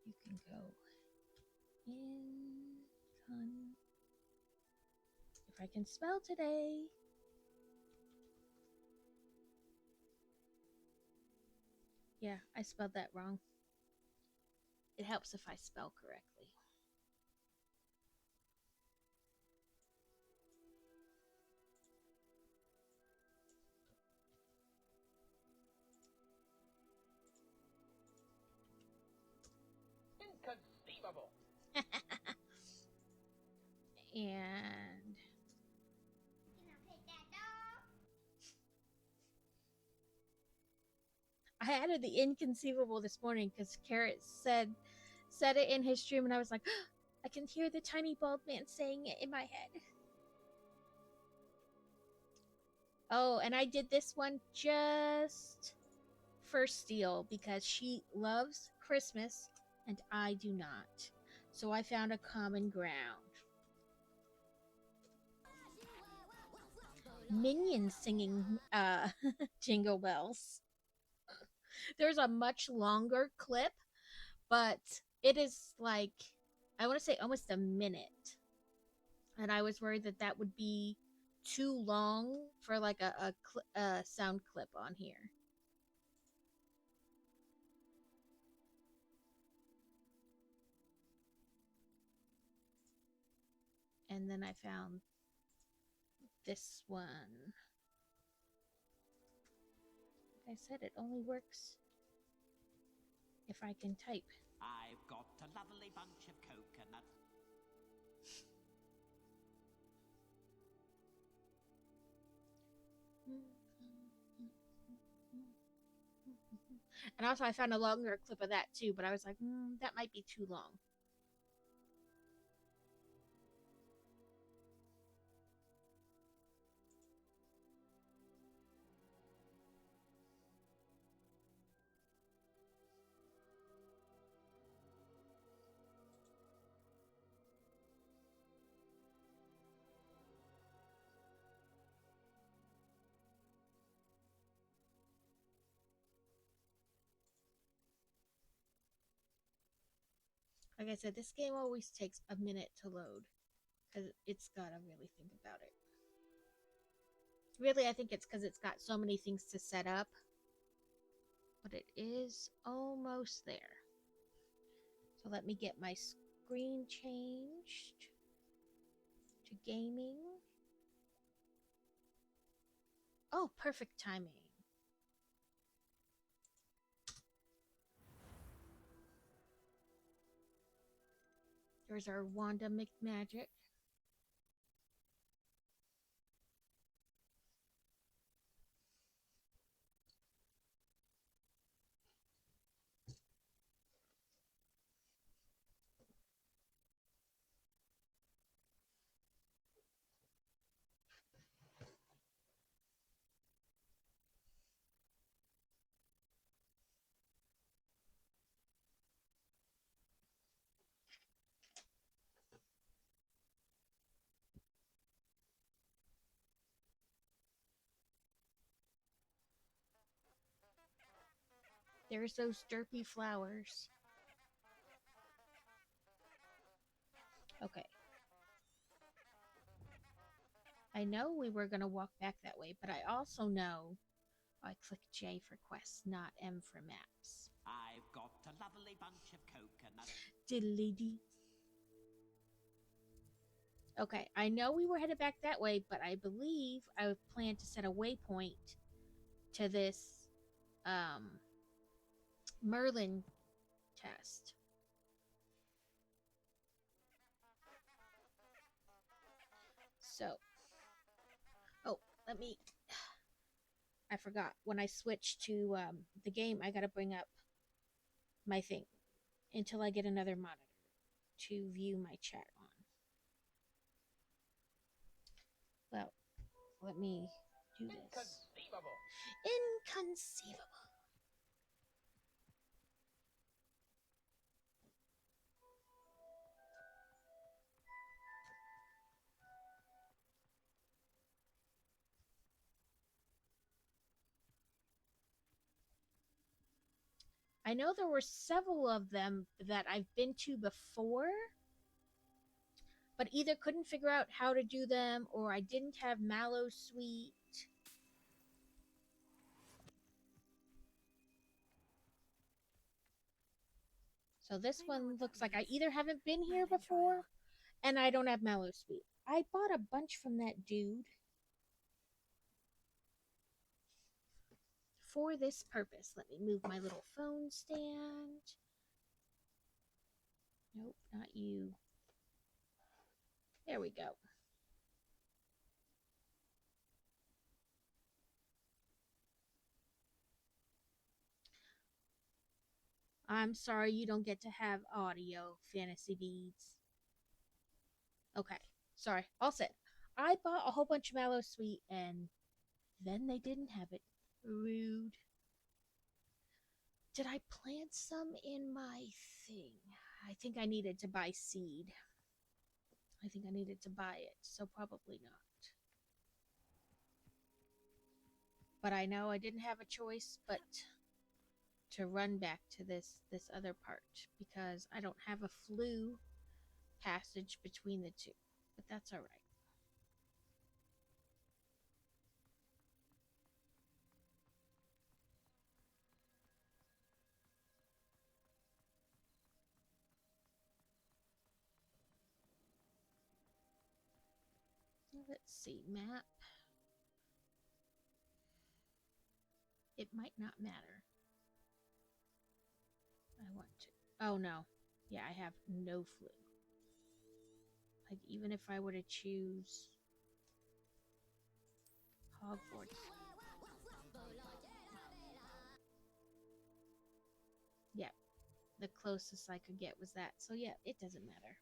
you can go in ton. If I can spell today. Yeah, I spelled that wrong. It helps if I spell correctly. Inconceivable. And I added the inconceivable this morning because Carrot said it in his stream, and I was like, oh, I can hear the tiny bald man saying it in my head. Oh, and I did this one just for Steel because she loves Christmas and I do not. So I found a common ground. Minions singing Jingle Bells. There's a much longer clip, but it is like, I want to say almost a minute. And I was worried that would be too long for like a sound clip on here. And then I found this one. Like I said, it only works if I can type. I've got a lovely bunch of coconuts. And also, I found a longer clip of that too, but I was like, that might be too long. Like I said, this game always takes a minute to load because it's gotta really think about it. Really, I think it's because it's got so many things to set up, but it is almost there. So let me get my screen changed to gaming. Oh, perfect timing. There's our Wanda McMagic. There's those derpy flowers. Okay. I know we were going to walk back that way, but I also know I click J for quests, not M for maps. I've got a lovely bunch of coconuts. Diddly dee. Okay, I know we were headed back that way, but I believe I planned to set a waypoint to this Merlin test. So, oh, let me. I forgot when I switch to the game, I gotta bring up my thing until I get another monitor to view my chat on. Well, let me do this. Inconceivable. Inconceivable. I know there were several of them that I've been to before, but either couldn't figure out how to do them or I didn't have Mallow Sweet. So this one looks like I either haven't been here before and I don't have Mallow Sweet. I bought a bunch from that dude for this purpose. Let me move my little phone stand. Nope, not you. There we go. I'm sorry you don't get to have audio, Fantasy Beads. Okay, sorry, all set. I bought a whole bunch of Mallow Sweet and then they didn't have it. Rude. Did I plant some in my thing? I think I needed to buy seed. I think I needed to buy it, so probably not. But I know I didn't have a choice but to run back to this other part because I don't have a Floo passage between the two. But that's all right. Let's see, map. It might not matter. I want to. Oh no. Yeah, I have no Floo. Like, even if I were to choose Hogwarts. Yeah, the closest I could get was that. So yeah, it doesn't matter.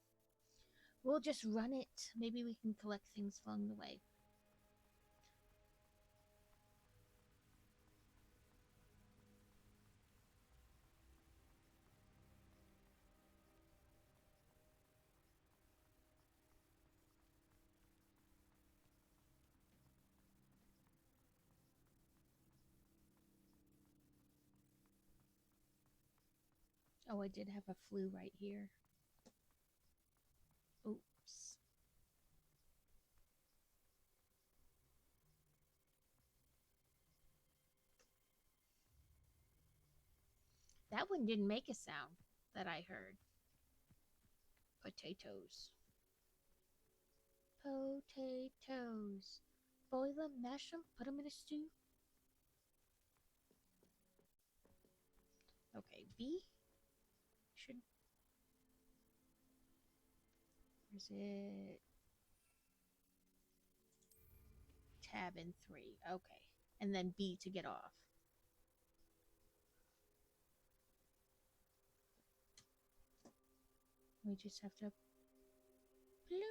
We'll just run it. Maybe we can collect things along the way. Oh, I did have a flue right here. Oops. That one didn't make a sound that I heard. Potatoes. Potatoes. Boil them, mash them, put them in a stew. Okay, B should. Is it tab and 3? Okay, and then B to get off. We just have to ploof.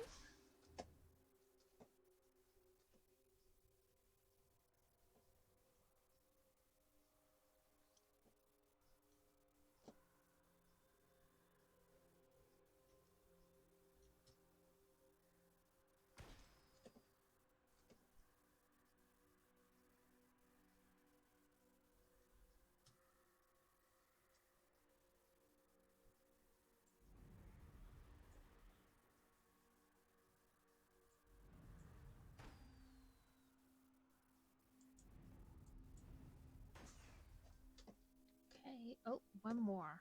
Okay. Oh, one more.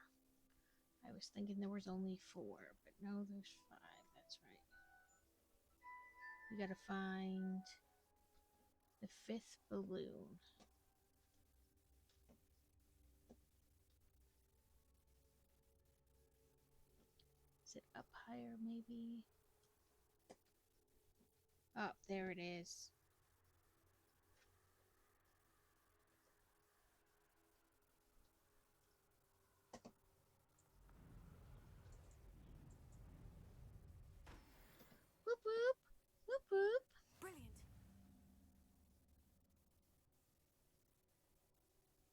I was thinking there was only 4, but no, there's 5. That's right. We gotta find the 5th balloon. Is it up higher, maybe? Oh, there it is. Whoop whoop! Whoop whoop! Brilliant.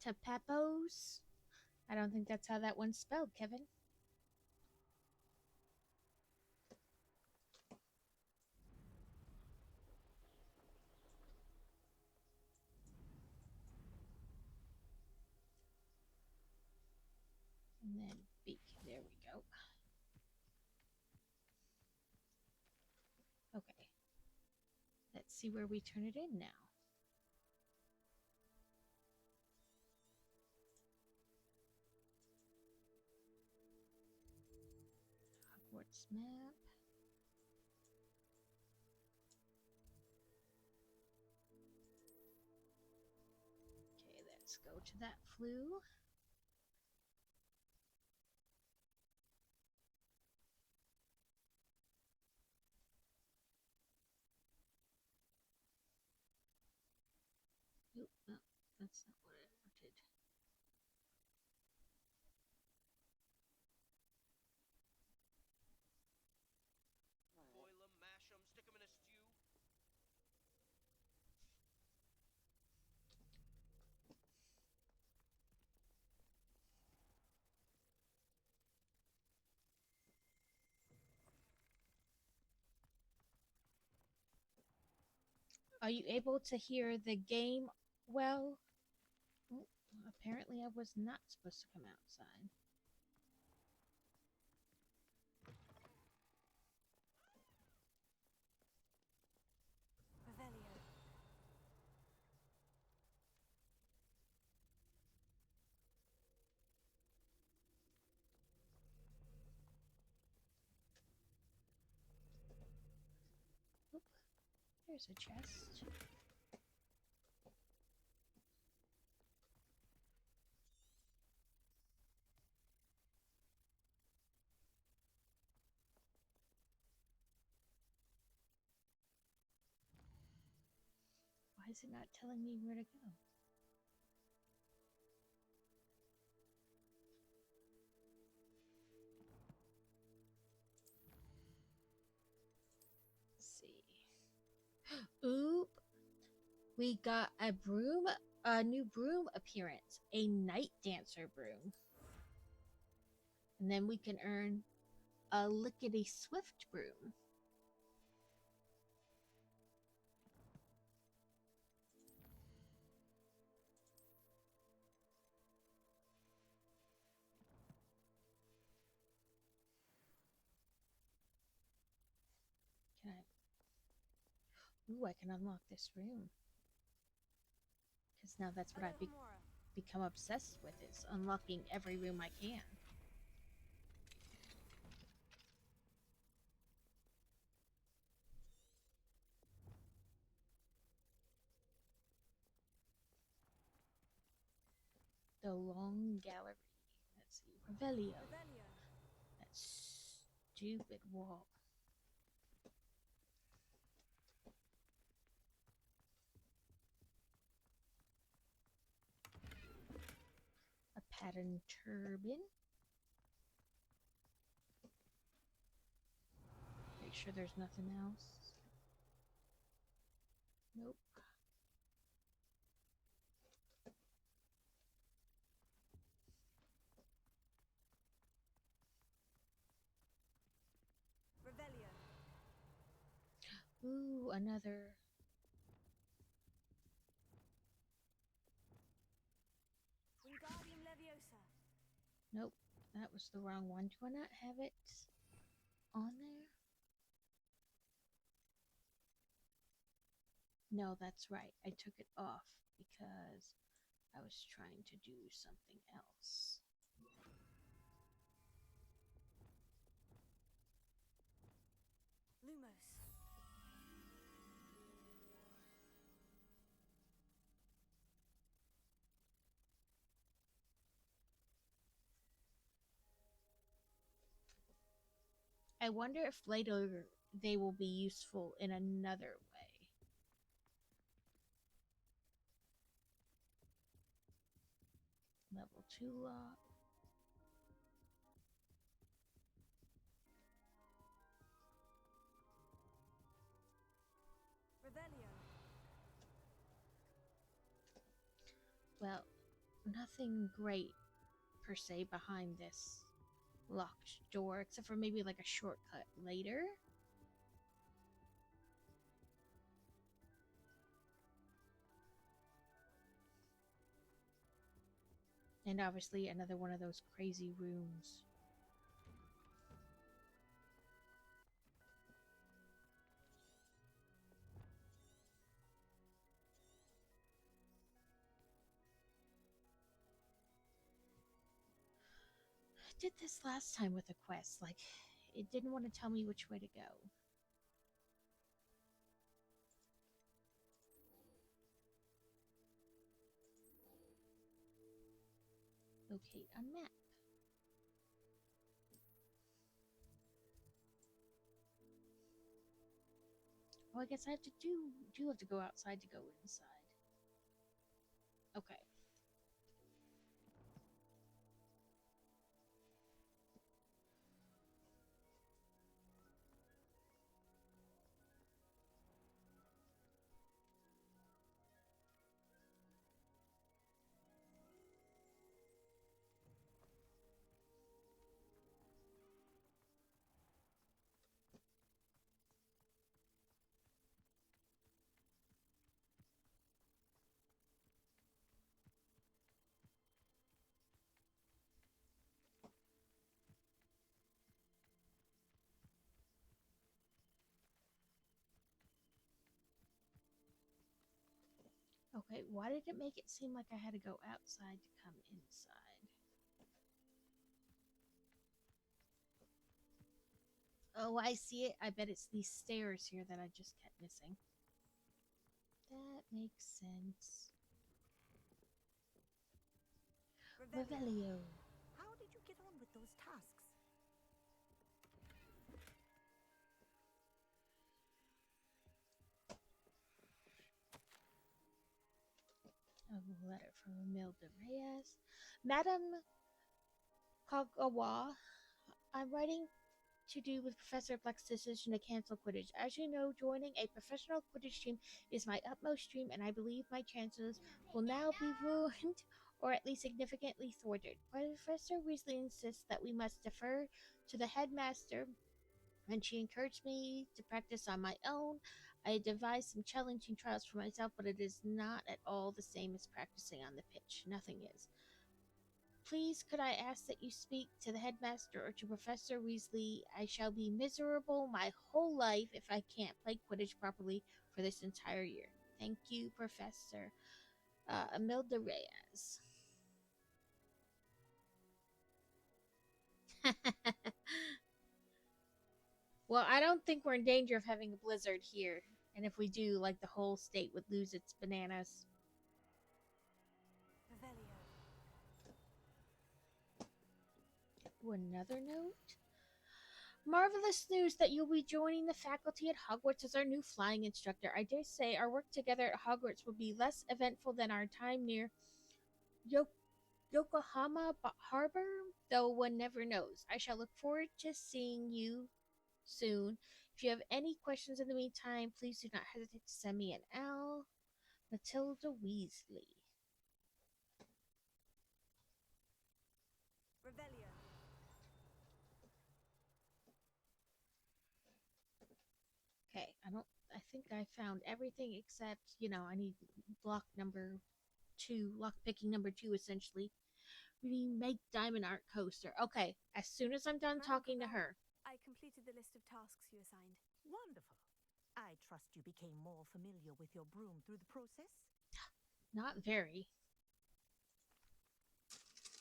Tapapos? I don't think that's how that one's spelled, Kevin. And then beak. There we go. Okay. Let's see where we turn it in now. Hogwarts map. Okay, let's go to that flue. Oop, no, that's not what I wanted. Boil them, mash them, stick them in a stew. Are you able to hear the game well? Oh, apparently, I was not supposed to come outside. Revelio. Oop, there's a chest. Why is it not telling me where to go? We got a new broom appearance, a night dancer broom. And then we can earn a lickety swift broom. Can I? Ooh, I can unlock this room. Because now that's what I've become obsessed with, is unlocking every room I can. The long gallery. Let's see. Revelio. That stupid wall. A patterned turban. Make sure there's nothing else. Nope. Ooh, another. Wingardium Leviosa. Nope, that was the wrong one. Do I not have it on there? No, that's right. I took it off because I was trying to do something else. Lumos. I wonder if later they will be useful in another way. Level 2 lock. Revelio. Well, nothing great per se behind this locked door, except for maybe like a shortcut later. And obviously another one of those crazy rooms. I did this last time with a quest, like, it didn't want to tell me which way to go. Locate a map. Oh, I guess I have to do have to go outside to go inside. Okay. Okay, why did it make it seem like I had to go outside to come inside? Oh, I see it. I bet it's these stairs here that I just kept missing. That makes sense. Revelio. How did you get on with those tasks? A letter from Imelda Reyes. Madam Kagawa, I'm writing to do with Professor Black's decision to cancel Quidditch. As you know, joining a professional Quidditch team is my utmost dream, and I believe my chances will now be ruined or at least significantly thwarted. Professor Weasley insists that we must defer to the headmaster, and she encouraged me to practice on my own. I devised some challenging trials for myself, but it is not at all the same as practicing on the pitch. Nothing is. Please, could I ask that you speak to the headmaster or to Professor Weasley? I shall be miserable my whole life if I can't play Quidditch properly for this entire year. Thank you, Professor Imelda Reyes. Well, I don't think we're in danger of having a blizzard here. And if we do, like, the whole state would lose its bananas. Revelio. Another note? Marvelous news that you'll be joining the faculty at Hogwarts as our new flying instructor. I dare say our work together at Hogwarts will be less eventful than our time near Yokohama Harbor, though one never knows. I shall look forward to seeing you soon. If you have any questions in the meantime, please do not hesitate to send me an L. Matilda Weasley. Revelio. Okay, I think I found everything except, I need block picking number 2 essentially. Reading Make Diamond Art Coaster. Okay, as soon as I'm done talking to her. I completed the list of tasks you assigned. Wonderful. I trust you became more familiar with your broom through the process? Not very.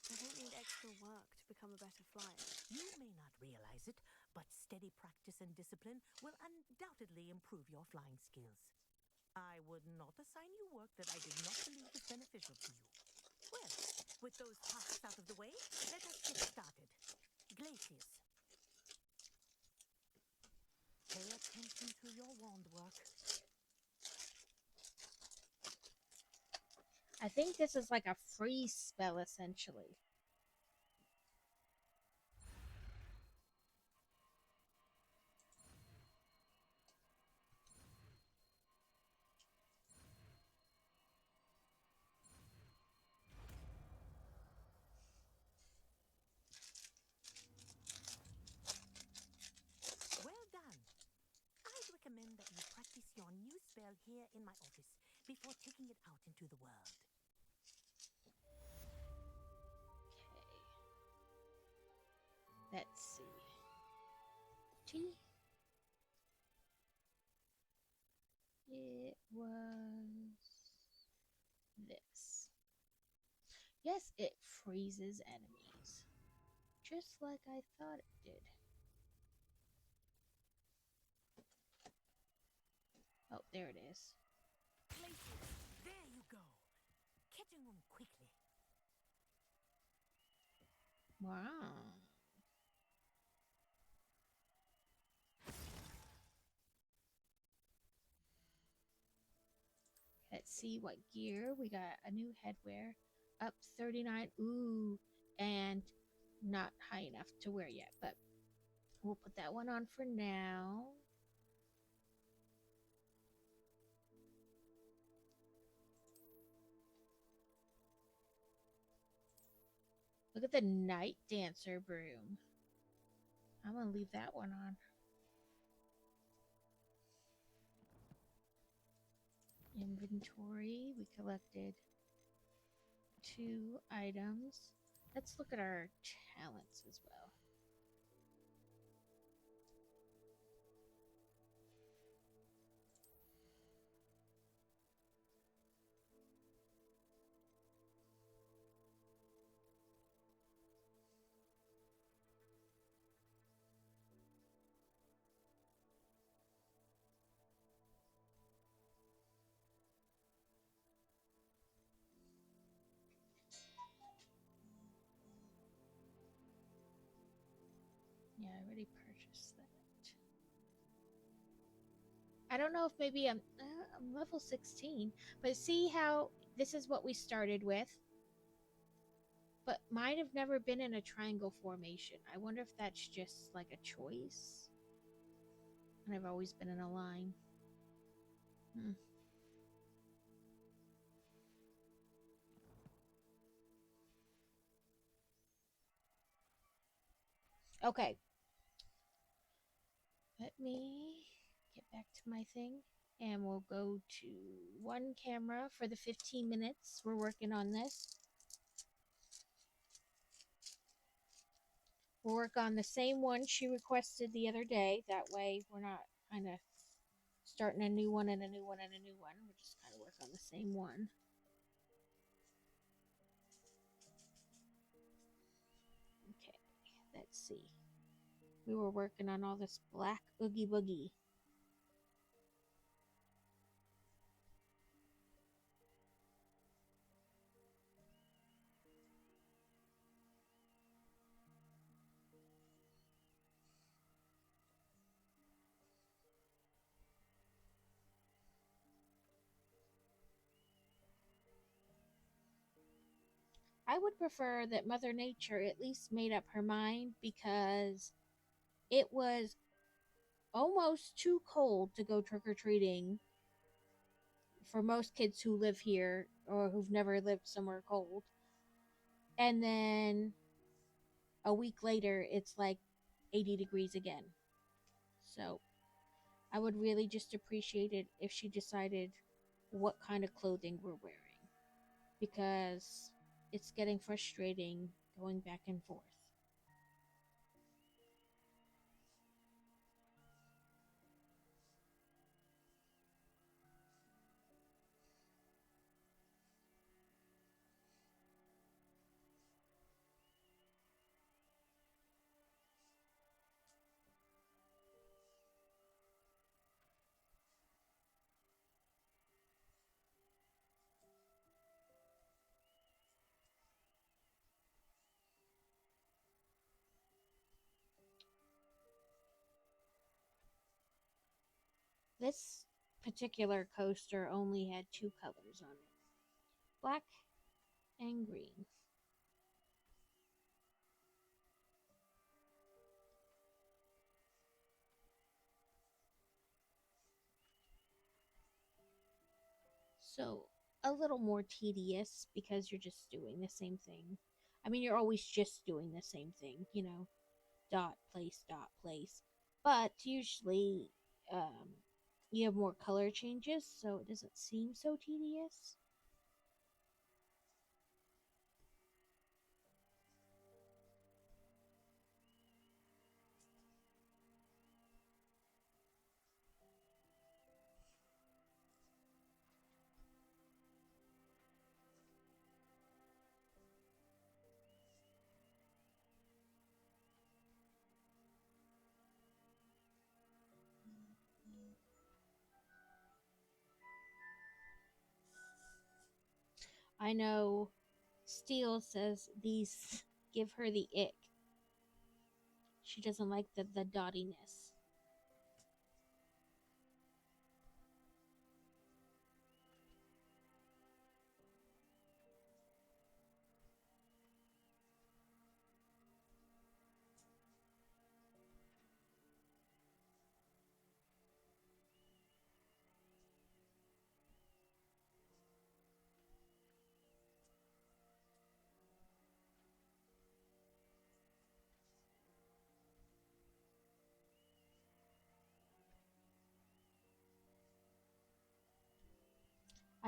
I don't need extra work to become a better flyer. You may not realize it, but steady practice and discipline will undoubtedly improve your flying skills. I would not assign you work that I did not believe was beneficial to you. Well, with those tasks out of the way, let us get started. Glacius. Pay attention to your wand work. I think this is like a freeze spell essentially. Well done. I'd recommend that you practice your new spell here in my office before taking it out into the world. Okay. Let's see. T. It was this. Yes, it freezes enemies. Just like I thought it did. Oh, there it is. Glacius, there you go. Catching them quickly. Wow. Let's see what gear. We got a new headwear. Up 39. Ooh. And not high enough to wear yet, but we'll put that one on for now. Look at the Night Dancer broom. I'm going to leave that one on. Inventory. We collected 2 items. Let's look at our talents as well. Yeah, I already purchased that. I don't know if maybe I'm level 16, but see how this is what we started with. but might have never been in a triangle formation. I wonder if that's just like a choice. And I've always been in a line. Okay. Let me get back to my thing. And we'll go to one camera for the 15 minutes we're working on this. We'll work on the same one she requested the other day. That way we're not kind of starting a new one and a new one and a new one. We'll just kind of work on the same one. Okay, let's see. We were working on all this black Oogie Boogie. I would prefer that Mother Nature at least made up her mind, because it was almost too cold to go trick-or-treating for most kids who live here or who've never lived somewhere cold. And then a week later, it's like 80 degrees again. So I would really just appreciate it if she decided what kind of clothing we're wearing, because it's getting frustrating going back and forth. This particular coaster only had two colors on it, black and green. So a little more tedious because you're just doing the same thing. I mean, you're always just doing the same thing, dot, place, dot, place. But usually, you have more color changes, so it doesn't seem so tedious. I know Steele says these give her the ick. She doesn't like the dottiness.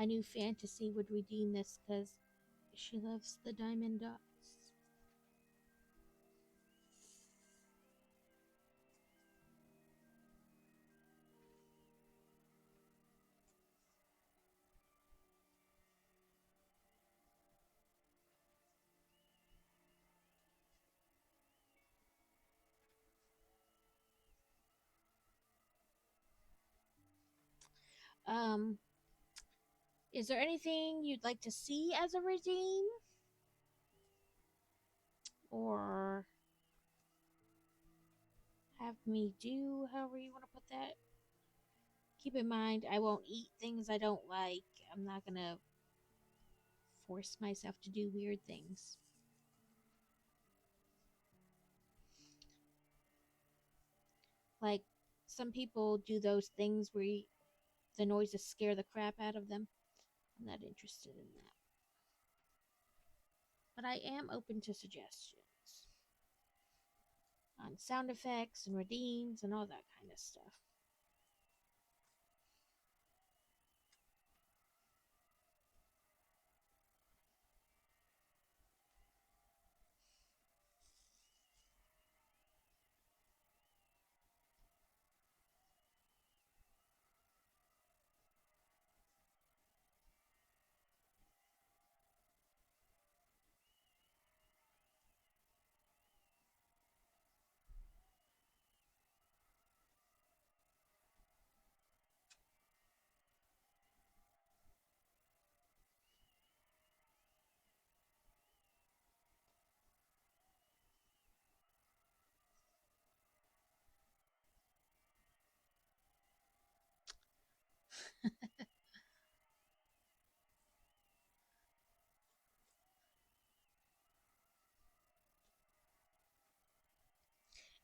I knew Fantasy would redeem this because she loves the diamond dots. Um, is there anything you'd like to see as a redeem? Or have me do, however you want to put that? Keep in mind, I won't eat things I don't like. I'm not gonna force myself to do weird things. Like, some people do those things where the noises scare the crap out of them. I'm not interested in that. But I am open to suggestions on sound effects and redeems and all that kind of stuff.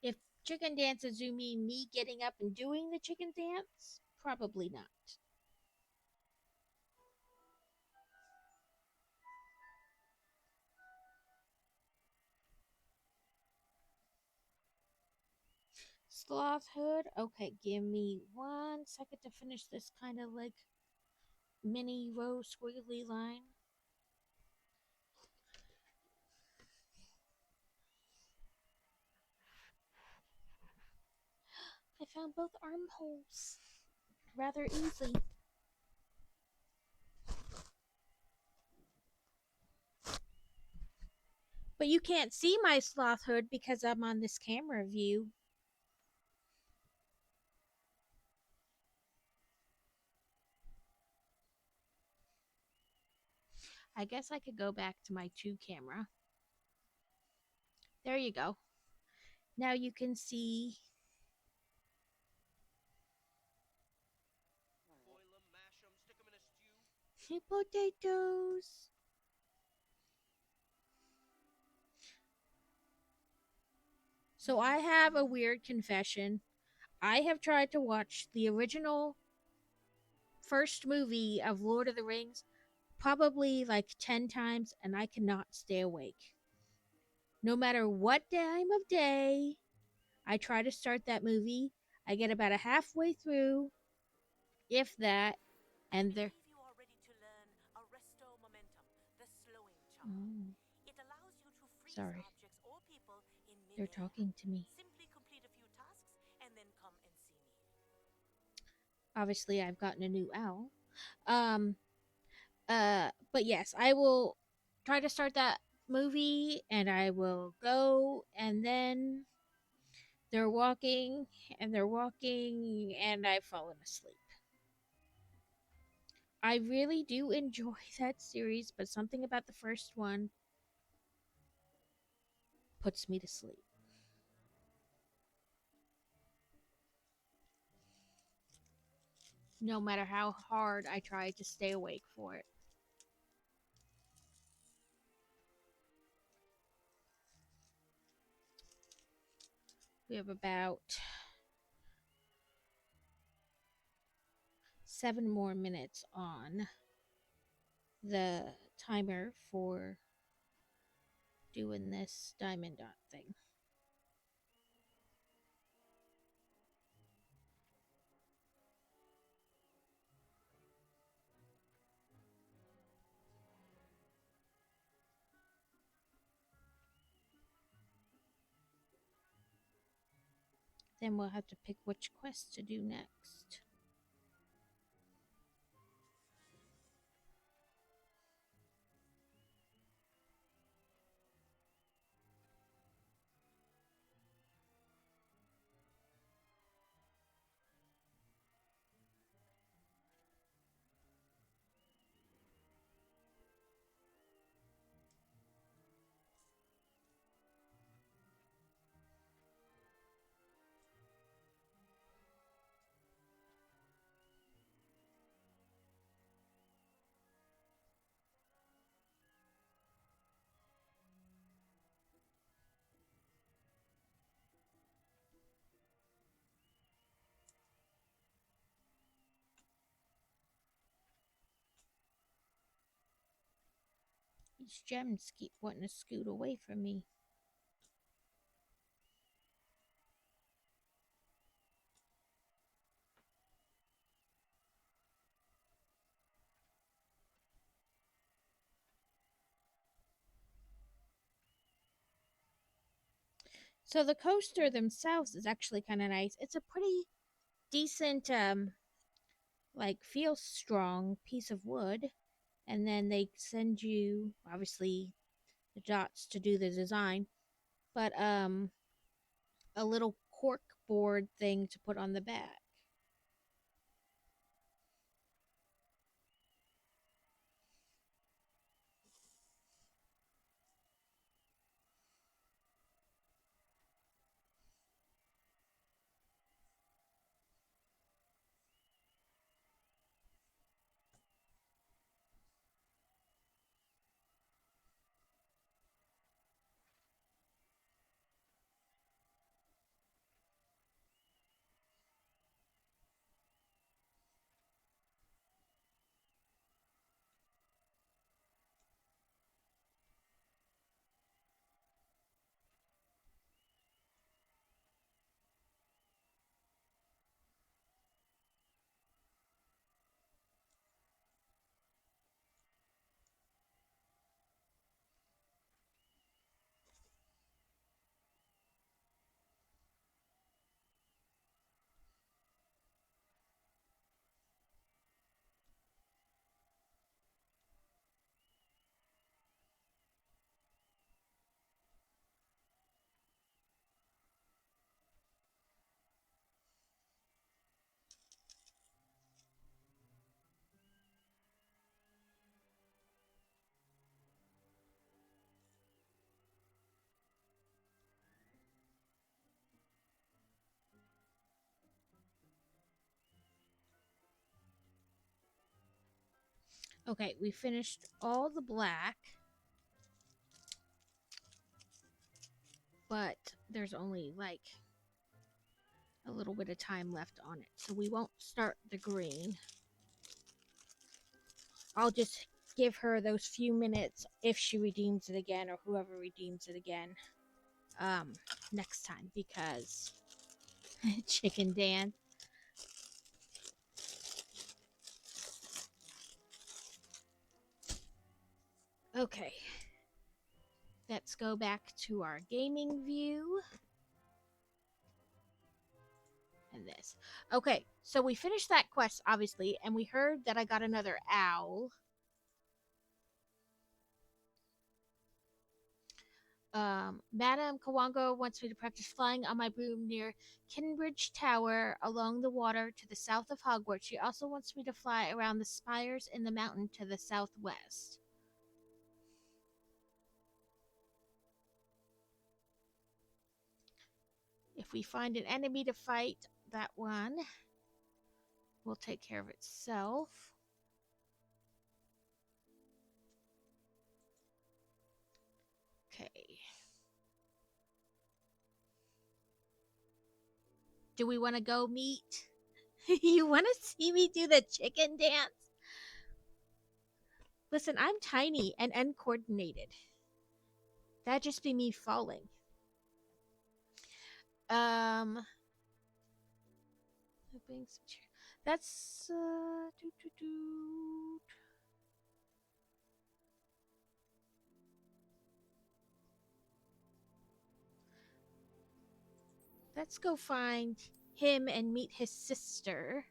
If chicken dances you mean me getting up and doing the chicken dance, probably not. Slothhood. Okay, give me 1 second to finish this kind of like mini row squiggly line. I found both armholes rather easily. But you can't see my sloth hood because I'm on this camera view. I guess I could go back to my 2 camera. There you go. Now you can see. Boil 'em, mash 'em, stick 'em in a stew. Potatoes. So I have a weird confession. I have tried to watch the original first movie of Lord of the Rings probably like 10 times, and I cannot stay awake. No matter what time of day I try to start that movie, I get about a halfway through, if that, and there. believe you are ready to learn Arresto Momentum, the slowing charm. Oh, It allows you to freeze sorry. objects or people in They're midair. talking to me. Simply complete a few tasks and then come and see me. Obviously, I've gotten a new owl. Um, but yes, I will try to start that movie, and I will go, and then they're walking, and they're walking, and I've fallen asleep. I really do enjoy that series, but something about the first one puts me to sleep. No matter how hard I try to stay awake for it. We have about 7 more minutes on the timer for doing this diamond dot thing. Then we'll have to pick which quest to do next. These gems keep wanting to scoot away from me. So the coaster themselves is actually kind of nice. It's a pretty decent, like feels strong piece of wood, and then they send you obviously the dots to do the design, but a little cork board thing to put on the back. Okay, we finished all the black, but there's only like a little bit of time left on it, so we won't start the green. I'll just give her those few minutes if she redeems it again, or whoever redeems it again, next time, because chicken dance. Okay, let's go back to our gaming view. And this. Okay, so we finished that quest, obviously, and we heard that I got another owl. Madame Kawango wants me to practice flying on my broom near Kinbridge Tower along the water to the south of Hogwarts. She also wants me to fly around the spires in the mountain to the southwest. If we find an enemy to fight, that one will take care of itself. Okay. Do we want to go meet? You want to see me do the chicken dance? Listen, I'm tiny and uncoordinated. That'd just be me falling. That's let's go find him and meet his sister.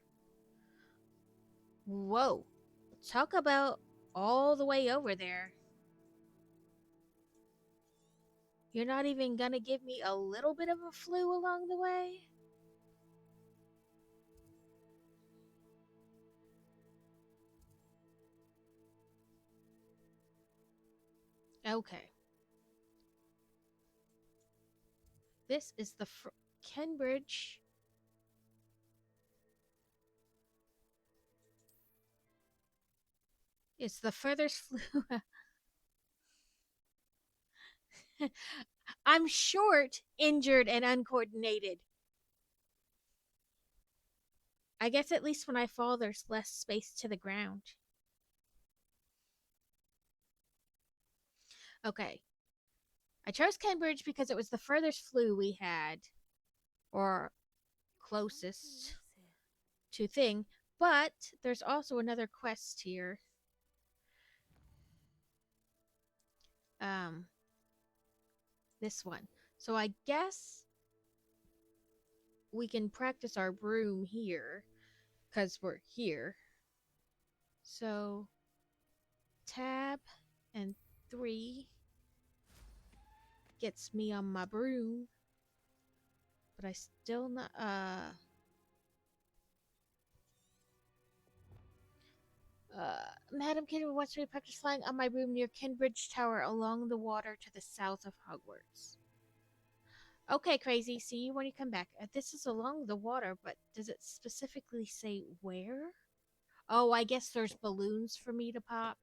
Whoa. Talk about all the way over there. You're not even gonna give me a little bit of a flu along the way? Okay. This is the Kenbridge. It's the furthest flu. I'm short, injured, and uncoordinated. I guess at least when I fall, there's less space to the ground. Okay. I chose Cambridge because it was the furthest flu we had, or closest to thing. But there's also another quest here. This one. So I guess we can practice our broom here because we're here. So tab and 3 gets me on my broom, but I still not Madam Kid wants me to practice flying on my broom near Kinbridge Tower along the water to the south of Hogwarts. Okay, crazy. See you when you come back. This is along the water, but does it specifically say where? Oh, I guess there's balloons for me to pop.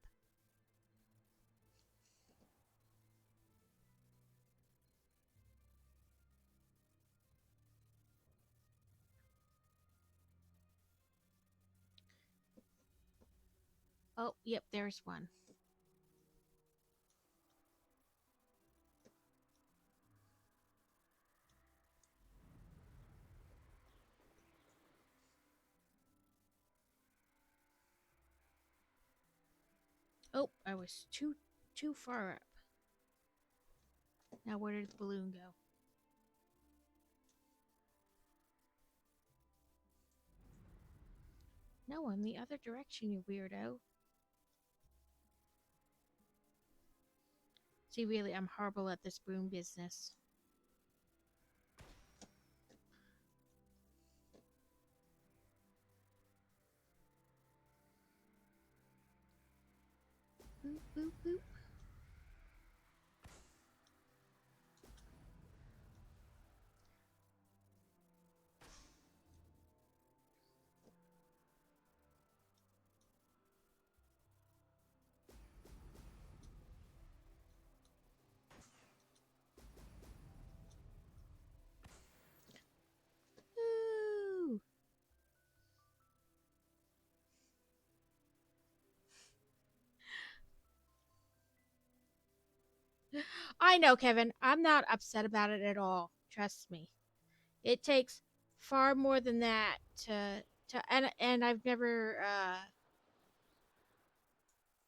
Oh, yep, there's one. Oh, I was too far up. Now where did the balloon go? No, in the other direction, you weirdo. See, really, I'm horrible at this broom business. Boop, boop, boop. Ooh. I know, Kevin. I'm not upset about it at all. Trust me. It takes far more than that and I've never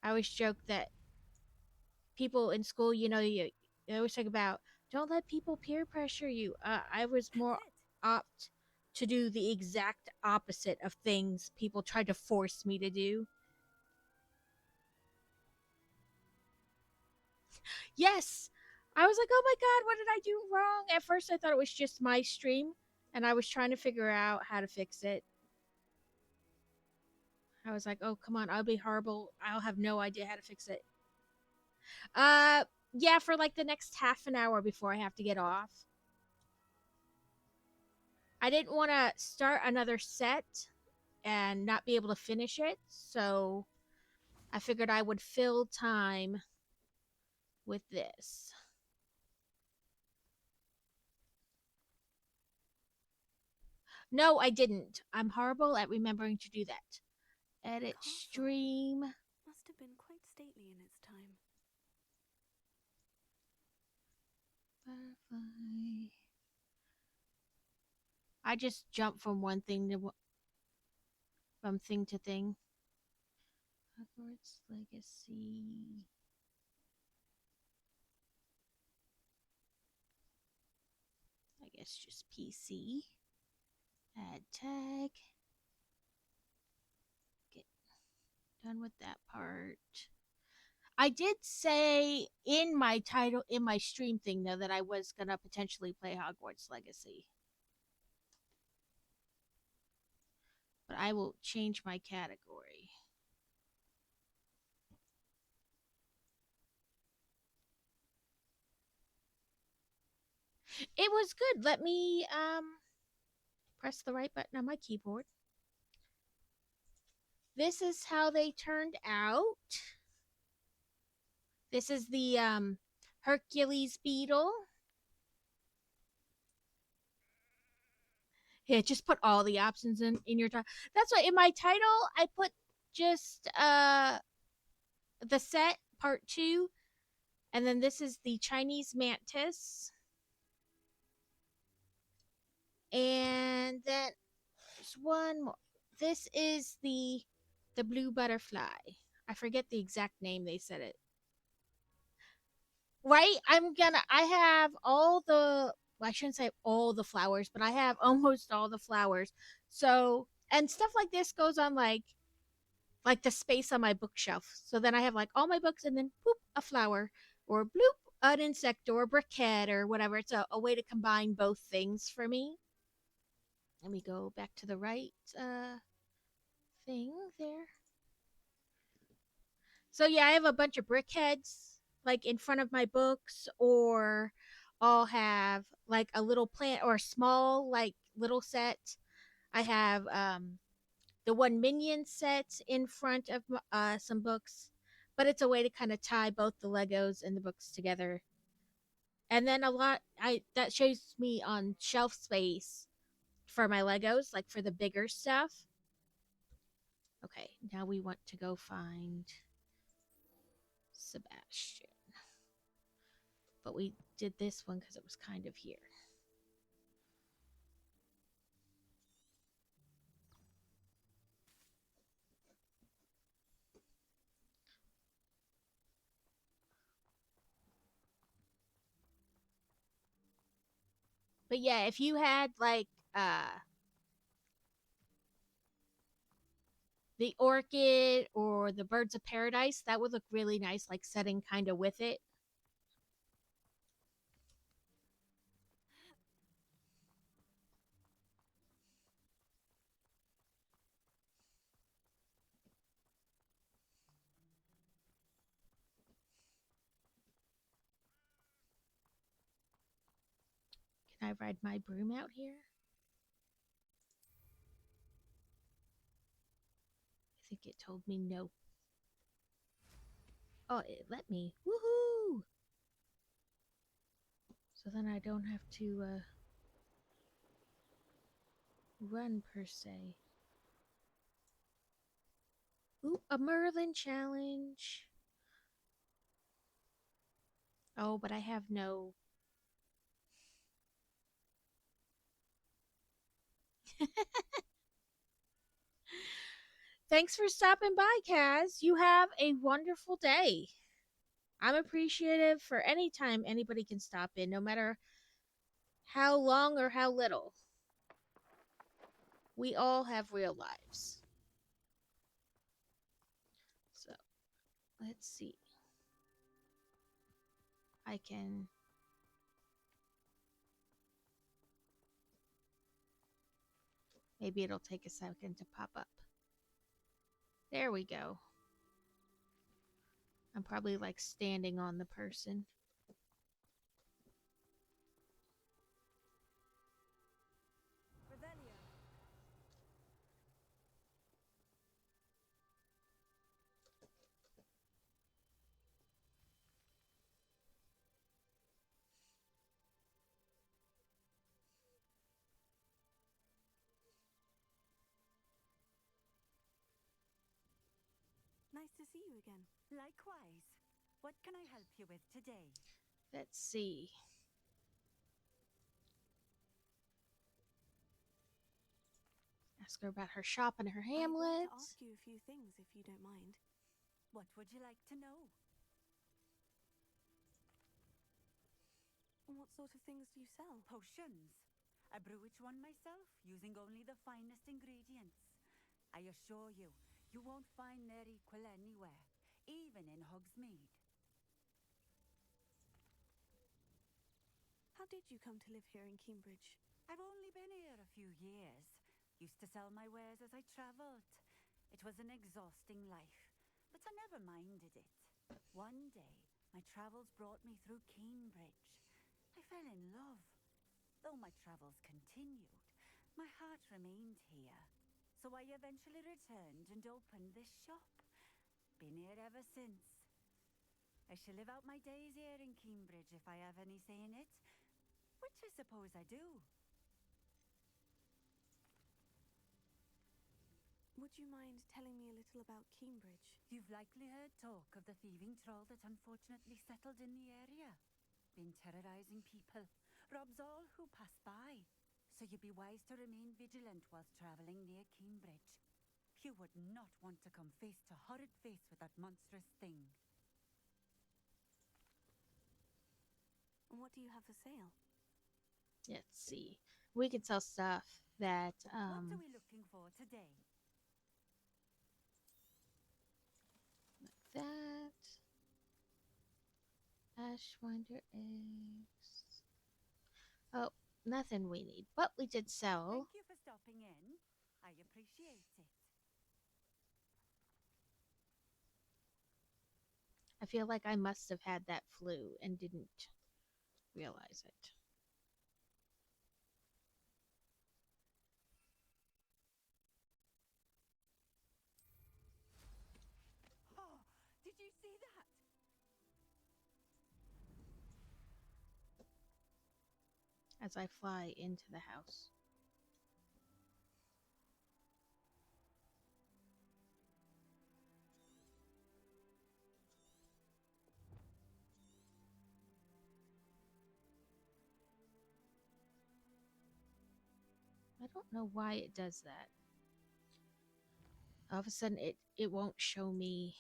I always joke that people in school, you always talk about don't let people peer pressure you. I was more opt to do the exact opposite of things people tried to force me to do. Yes. I was like, "Oh my god, what did I do wrong?" At first I thought it was just my stream and I was trying to figure out how to fix it. I was like, "Oh, come on, I'll be horrible. I'll have no idea how to fix it." Uh yeah, for like the next half an hour before I have to get off. I didn't want to start another set and not be able to finish it, so I figured I would fill time with this. No, I didn't. I'm horrible at remembering to do that. Edit stream. Must have been quite stately in its time. Butterfly. I just jump from one thing to from thing to thing. Hogwarts Legacy. I guess just PC. Add tag. Get done with that part. I did say in my title, in my stream thing, though, that I was going to potentially play Hogwarts Legacy. But I will change my category. It was good. Let me press the right button on my keyboard. This is how they turned out. This is the Hercules beetle. Yeah, just put all the options in your title. That's why in my title I put just the set part 2 And then this is the Chinese mantis. And then there's one more. This is the blue butterfly. I forget the exact name they said it. Right? I have all the, well, I shouldn't say all the flowers, but I have almost all the flowers. So, and stuff like this goes on like the space on my bookshelf. So then I have like all my books and then boop, a flower, or bloop, an insect or a briquette or whatever. It's a way to combine both things for me. Let me go back to the right thing there. So yeah, I have a bunch of brickheads like in front of my books, or I'll have like a little plant or a small like little set. I have the one minion set in front of some books, but it's a way to kind of tie both the Legos and the books together. And then a lot I that shows me on shelf space for my Legos, like for the bigger stuff. Okay, now we want to go find Sebastian. But we did this one because it was kind of here. But yeah, if you had like the orchid or the birds of paradise, that would look really nice, like setting kind of with it. Can I ride my broom out here? I think it told me no. Oh, it let me. Woohoo! So then I don't have to run per se. Ooh, a Merlin challenge. Oh, but I have no. Thanks for stopping by, Kaz. You have a wonderful day. I'm appreciative for any time anybody can stop in, no matter how long or how little. We all have real lives. So, let's see. I can. Maybe it'll take a second to pop up. There we go. I'm probably like standing on the person. Revelio. Nice to see you again. Likewise. What can I help you with today? Let's see. Ask her about her shop and her I'd like hamlet. to ask you a few things if you don't mind. What would you like to know? What sort of things do you sell? Potions. I brew each one myself, using only the finest ingredients. I assure you, you won't find their equal anywhere, even in Hogsmeade. How did you come to live here in Cambridge? I've only been here a few years. Used to sell my wares as I travelled. It was an exhausting life, but I never minded it. One day, my travels brought me through Cambridge. I fell in love. Though my travels continued, my heart remained here. So I eventually returned and opened this shop. Been here ever since. I shall live out my days here in Cambridge if I have any say in it, which I suppose I do. Would you mind telling me a little about Cambridge? You've likely heard talk of the thieving troll that unfortunately settled in the area. Been terrorizing people, robs all who pass by. So you'd be wise to remain vigilant whilst traveling near Cambridge. You would not want to come face to horrid face with that monstrous thing. And what do you have for sale? Let's see. We can sell stuff that What are we looking for today? that. Ashwinder eggs. Oh, nothing we need. But we did sell. Thank you for stopping in. I appreciate it. I feel like I must have had that flu and didn't realize it. Oh, did you see that? As I fly into the house. I don't know why it does that. All of a sudden it won't show me.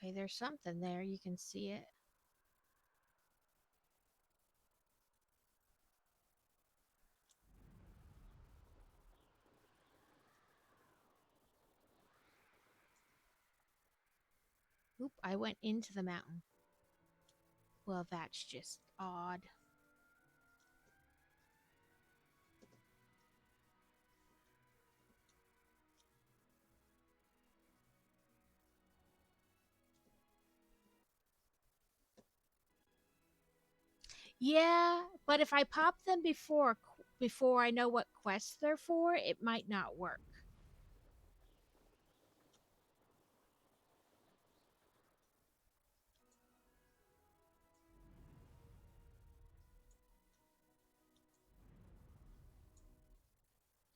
Okay, there's something there. You can see it. Oop, I went into the mountain. Well, that's just odd. Yeah, but if I pop them before I know what quests they're for, it might not work.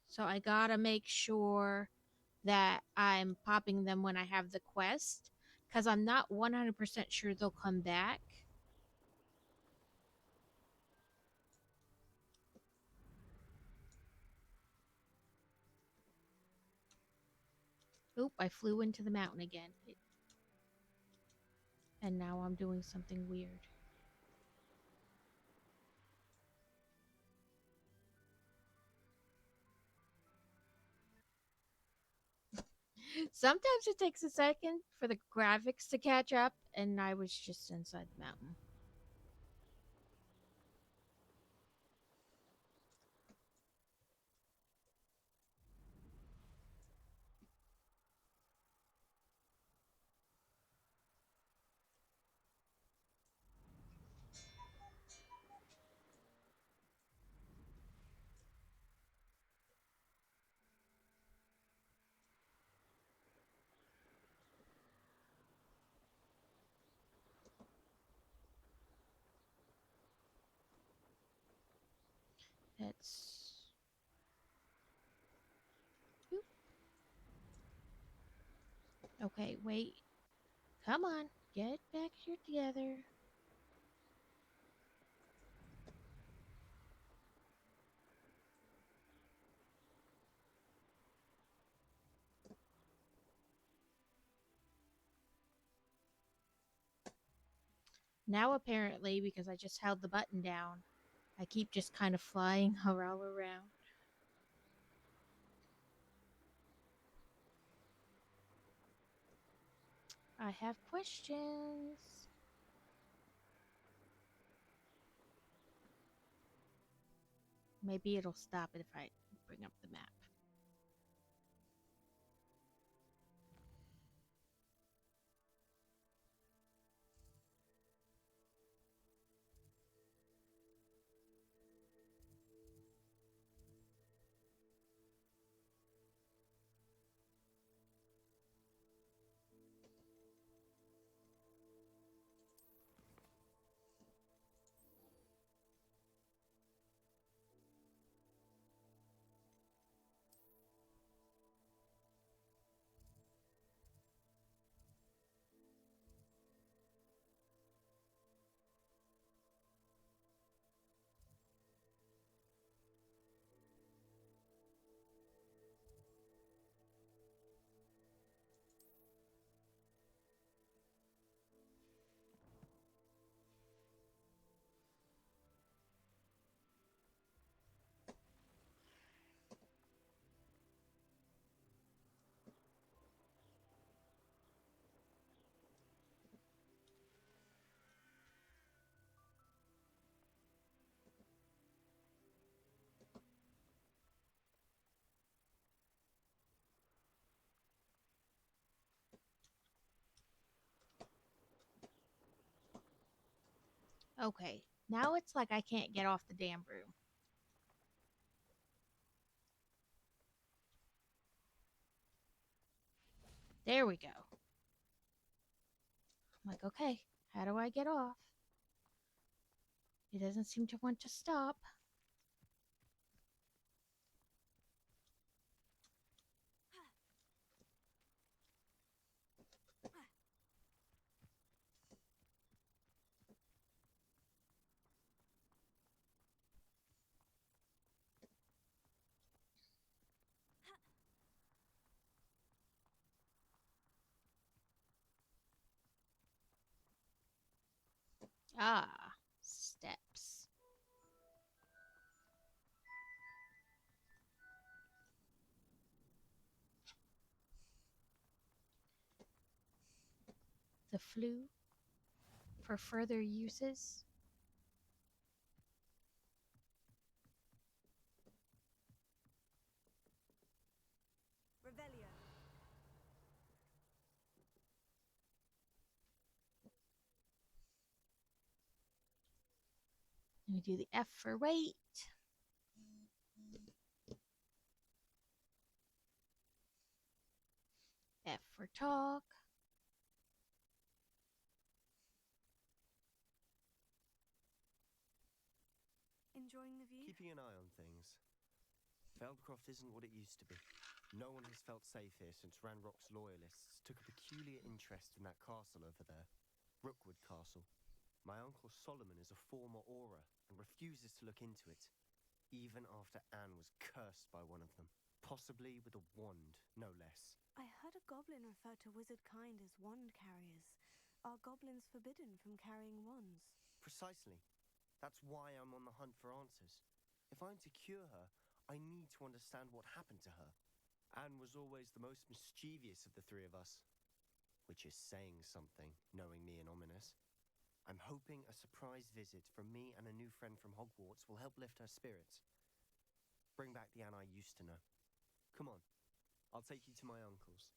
So I gotta make sure that I'm popping them when I have the quest, because I'm not 100% sure they'll come back. Oop, I flew into the mountain again. And now I'm doing something weird. Sometimes it takes a second for the graphics to catch up, and I was just inside the mountain. That's Okay, wait. Come on. Get back here together. Now, apparently, because I just held the button down, I keep just kind of flying all around. I have questions. Maybe it'll stop it if I bring up the map. Okay, now it's like I can't get off the damn broom. There we go. I'm like, okay, how do I get off? It doesn't seem to want to stop. Ah, steps. The flue for further uses. Revelio. We do the F for wait. F for talk. Enjoying the view? Keeping an eye on things. Feldcroft isn't what it used to be. No one has felt safe here since Ranrock's loyalists took a peculiar interest in that castle over there. Rookwood Castle. My uncle Solomon is a former Auror and refuses to look into it, even after Anne was cursed by one of them. Possibly with a wand, no less. I heard a goblin refer to wizard kind as wand carriers. Are goblins forbidden from carrying wands? Precisely. That's why I'm on the hunt for answers. If I'm to cure her, I need to understand what happened to her. Anne was always the most mischievous of the three of us. Which is saying something, knowing me and Ominous. I'm hoping a surprise visit from me and a new friend from Hogwarts will help lift her spirits. Bring back the Anne I used to know. Come on, I'll take you to my uncle's.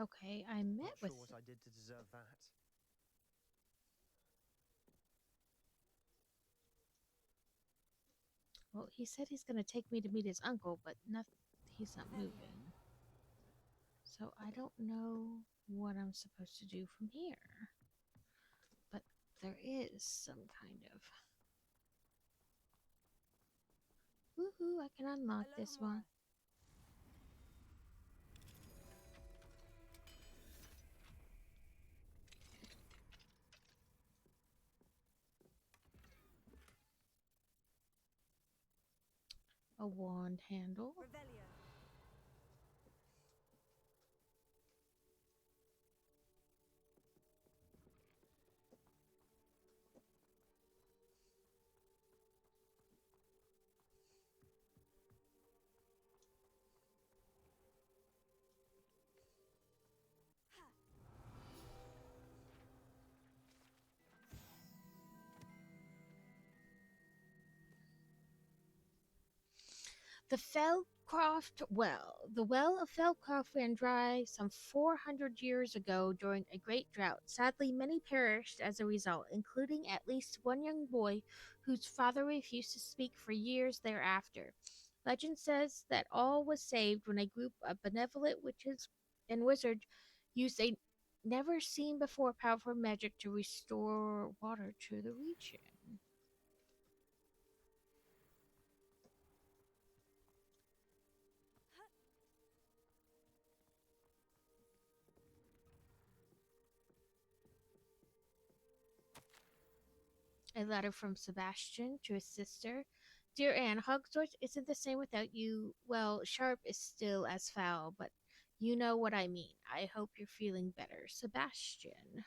Okay, I met Not with. sure what I did to deserve that. Well, he said he's gonna take me to meet his uncle, but he's not moving. So I don't know what I'm supposed to do from here. But there is some kind of. Woohoo! I can unlock this one. A wand handle. Revelio. The Feldcroft Well. The well of Feldcroft ran dry some 400 years ago during a great drought. Sadly, many perished as a result, including at least one young boy whose father refused to speak for years thereafter. Legend says that all was saved when a group of benevolent witches and wizards used a never seen before powerful magic to restore water to the region. A letter from Sebastian to his sister. Dear Anne, Hogsworth isn't the same without you. Well, Sharp is still as foul, but you know what I mean. I hope you're feeling better. Sebastian.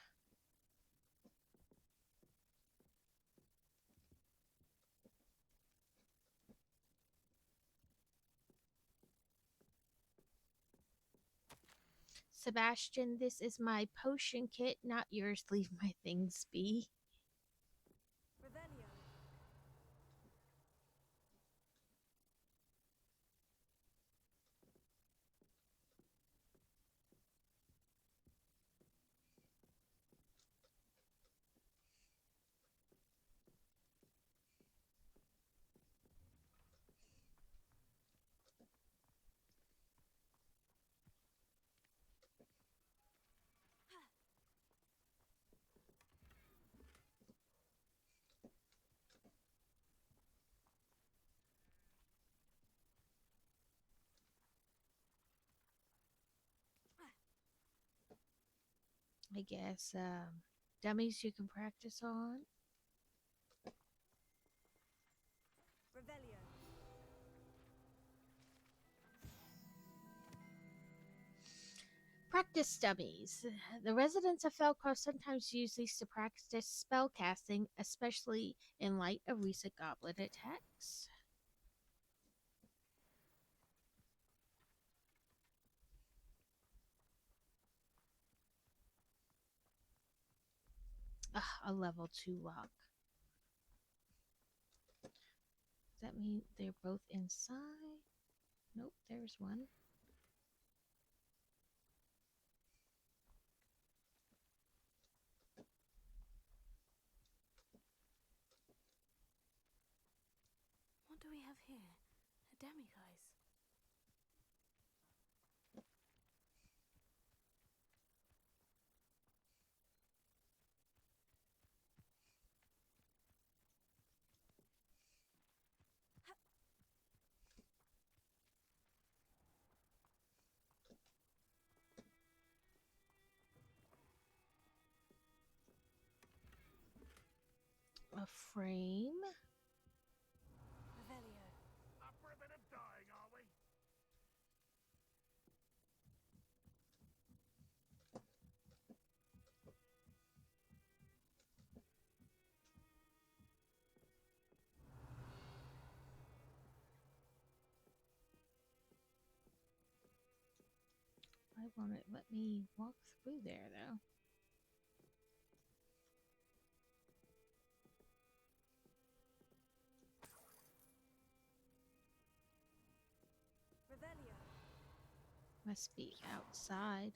Sebastian, this is my potion kit, not yours. Leave my things be. Revelio. I guess dummies you can practice on. Revelio. Practice dummies. The residents of Felcroft sometimes use these to practice spell casting, especially in light of recent goblin attacks. A level 2 lock. Does that mean they're both inside? Nope, there's one. What do we have here? A demiguise. A frame. Revelio. Up for a bit of dying, are we? Why won't it let me walk through there, though? Revelio. Must be outside.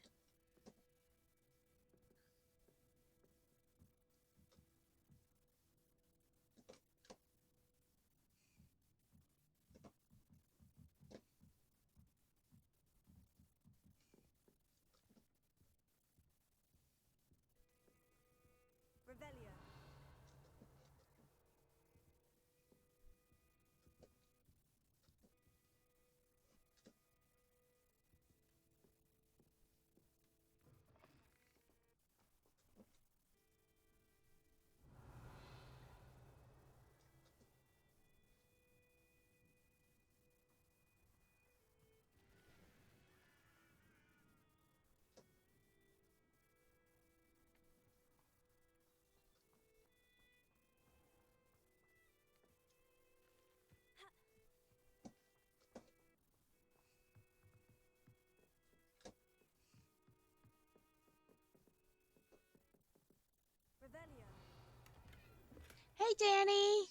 Hey, Danny.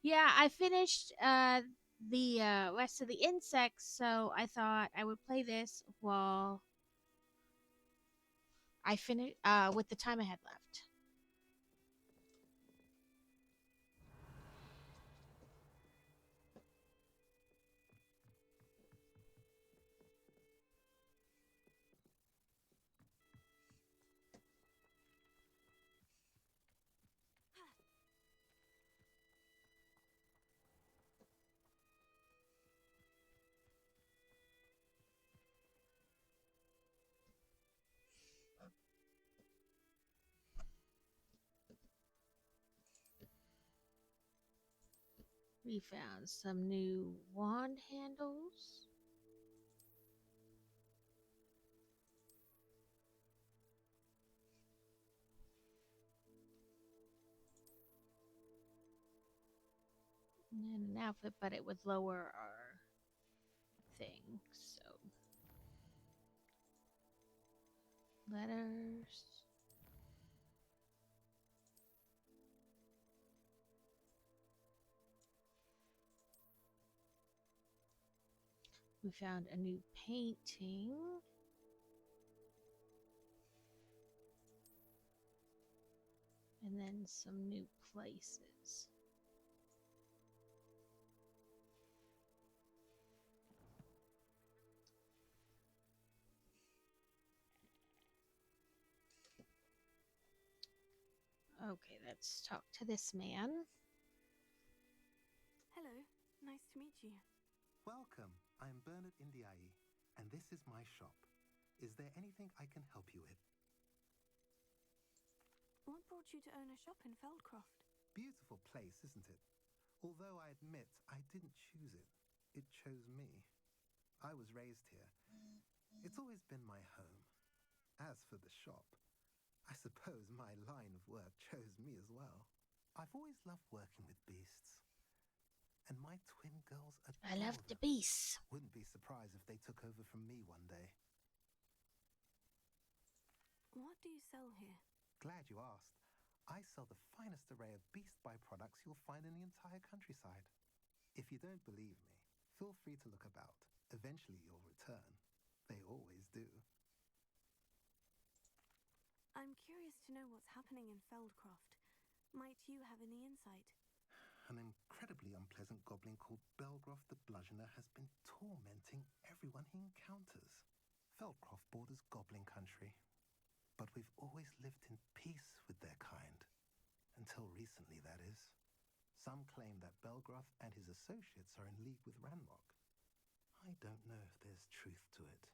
Yeah, I finished the rest of the insects, so I thought I would play this while I finish with the time I had left. We found some new wand handles. And an outfit, but it would lower our thing. So, letters. We found a new painting. And then some new places. Okay, let's talk to this man. Hello, nice to meet you. Welcome. I am Bernard Indiaye, and this is my shop. Is there anything I can help you with? What brought you to own a shop in Feldcroft? Beautiful place, isn't it? Although I admit I didn't choose it. It chose me. I was raised here. It's always been my home. As for the shop, I suppose my line of work chose me as well. I've always loved working with beasts. And my twin girls adore I love the them. beasts. Wouldn't be surprised if they took over from me one day. What do you sell here? Glad you asked. I sell the finest array of beast byproducts you'll find in the entire countryside. If you don't believe me, feel free to look about. Eventually you'll return. They always do. I'm curious to know what's happening in Feldcroft. Might you have any insight? An incredibly unpleasant goblin called Belgroth the Bludgeoner has been tormenting everyone he encounters. Feldcroft borders goblin country, but we've always lived in peace with their kind. Until recently, that is. Some claim that Belgroth and his associates are in league with Ranrock. I don't know if there's truth to it.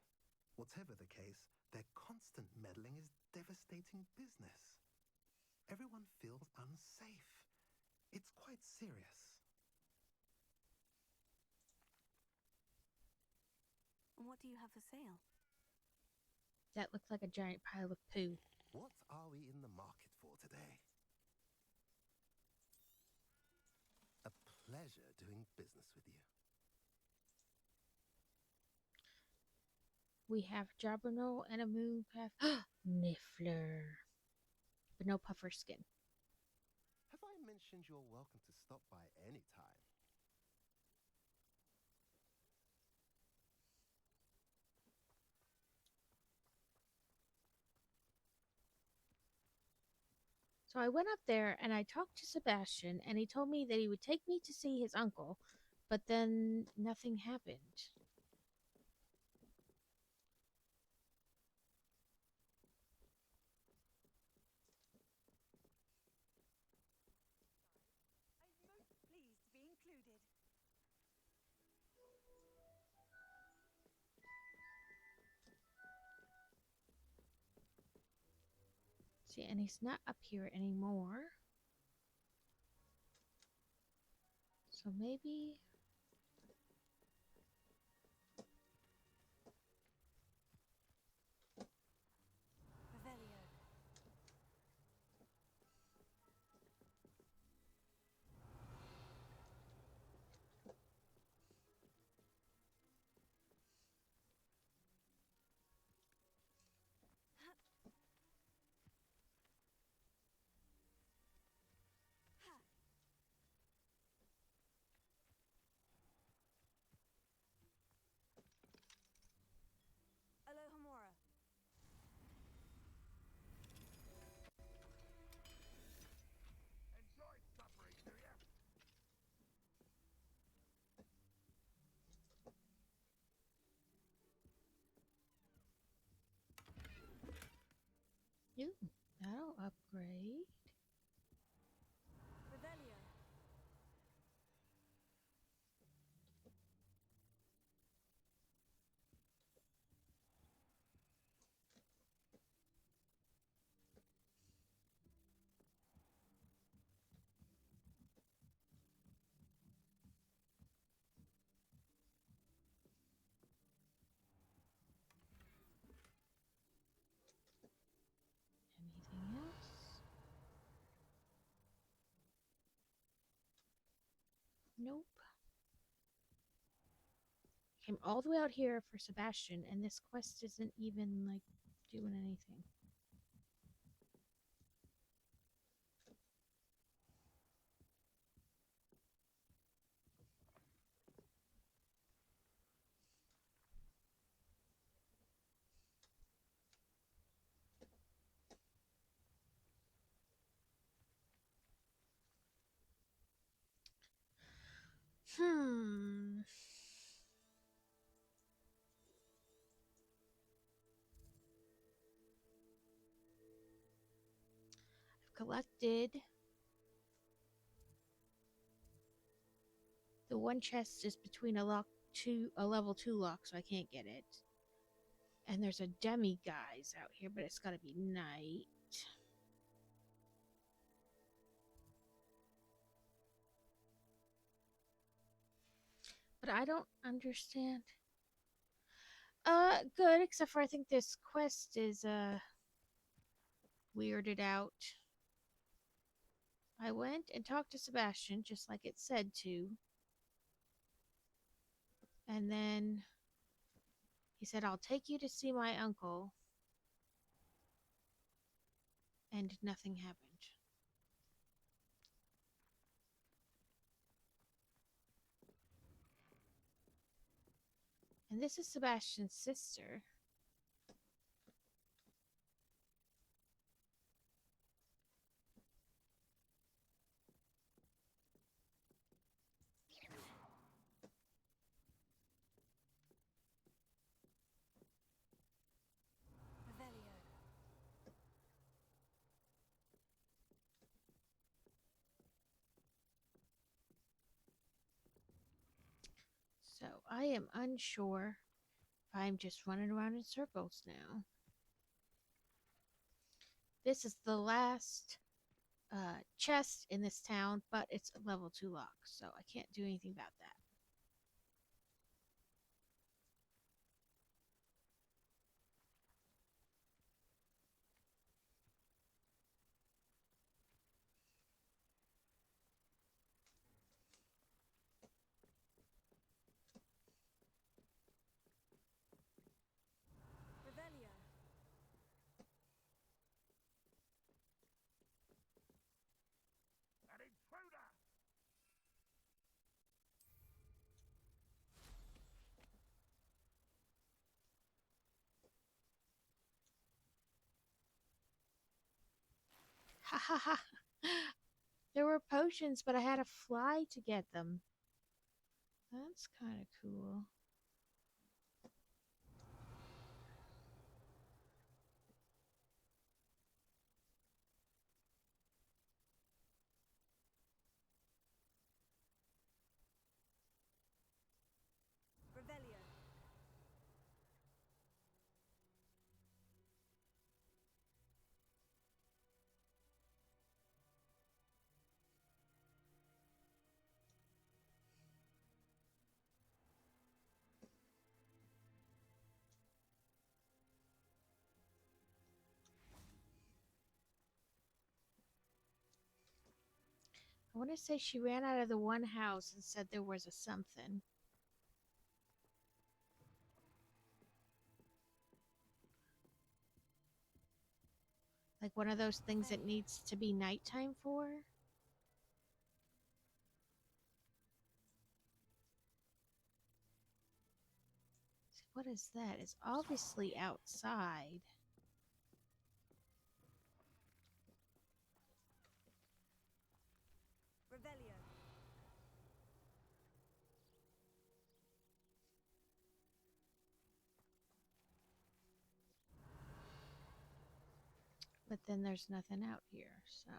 Whatever the case, their constant meddling is devastating business. Everyone feels unsafe. It's quite serious. What do you have for sale? That looks like a giant pile of poo. What are we in the market for today? A pleasure doing business with you. We have Jobberknoll and a Mooncraft. Niffler. But no puffer skin. Have I mentioned you're welcome to stop by any time? So I went up there and I talked to Sebastian, and he told me that he would take me to see his uncle, but then nothing happened. I'm most pleased to be included. See, and he's not up here anymore. So maybe... Revelio. Ooh, that'll upgrade. Revelio. Anything else? Nope. Came all the way out here for Sebastian, and this quest isn't even, like, doing anything. Hmm. I've collected the one chest is between a level 2 lock, so I can't get it. And there's a demi guise out here, but it's gotta be night. But I don't understand. Good, except for I think this quest is weirded out. I went and talked to Sebastian just like it said to. And then he said, I'll take you to see my uncle. And nothing happened. And this is Sebastian's sister. Revelio. So I am unsure if I'm just running around in circles now. This is the last chest in this town, but it's a level 2 lock, so I can't do anything about that. Revelio. An intruder! Ha ha ha. There were potions, but I had to fly to get them. That's kind of cool. Revelio. I want to say she ran out of the one house and said there was a something. Like one of those things that needs to be nighttime for. What is that? It's obviously outside. Revelio. But then there's nothing out here, so.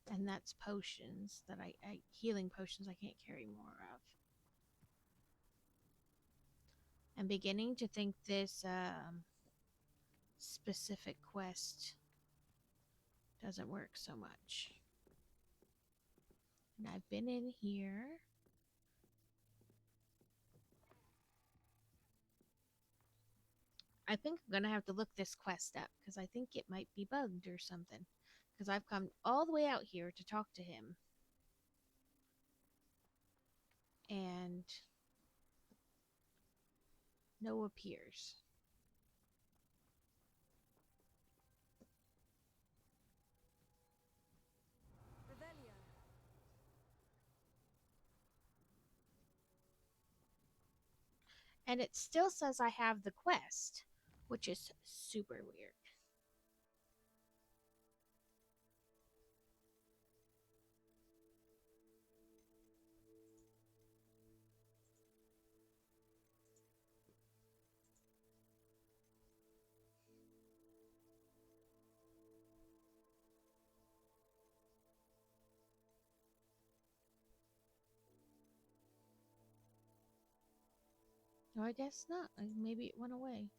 And that's potions that I healing potions I can't carry more of. I'm beginning to think this specific quest doesn't work so much. And I've been in here. I think I'm gonna have to look this quest up because I think it might be bugged or something. Because I've come all the way out here to talk to him. And no appears. Revelio. And it still says I have the quest, which is super weird. No, I guess not. Maybe it went away.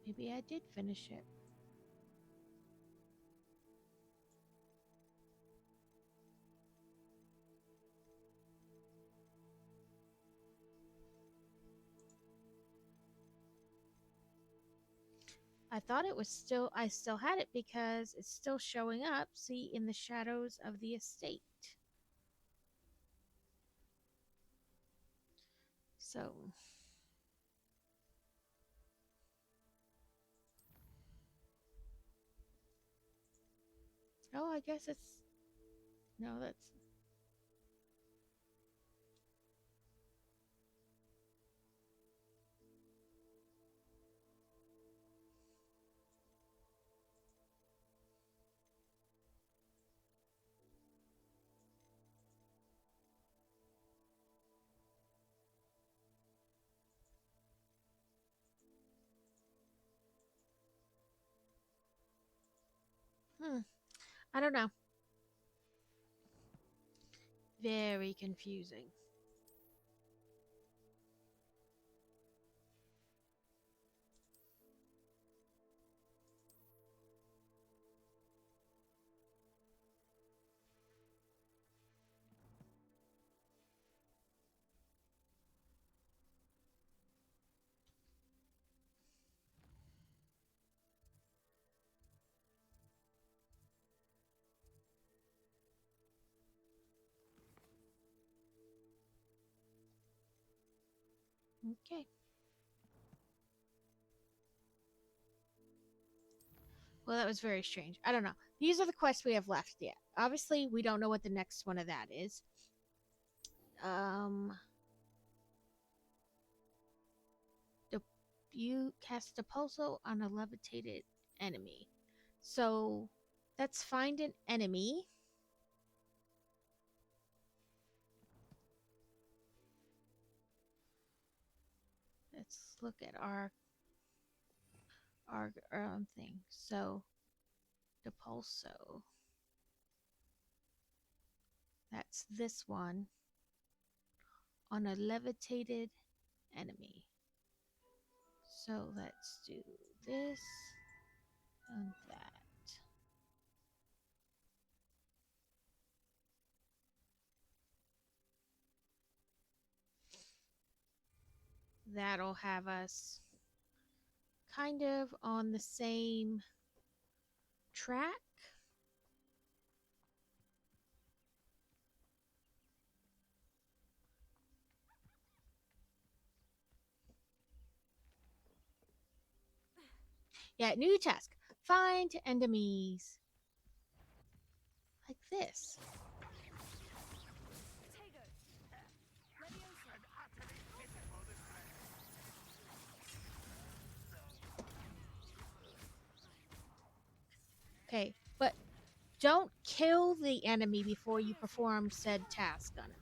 Maybe I did finish it. I thought it was still, I still had it because it's still showing up, see, in the shadows of the estate. So. Oh, I guess it's, no, that's, I don't know. Very confusing. Okay. Well, that was very strange. I don't know. These are the quests we have left yet. Obviously, we don't know what the next one of that is. You cast a pulso on a levitated enemy. So, let's find an enemy. Let's look at our thing. So, the pulso. That's this one on a levitated enemy. So let's do this and that. That'll have us kind of on the same track. Yeah, new task. Find enemies. Like this. Okay, but don't kill the enemy before you perform said task on him.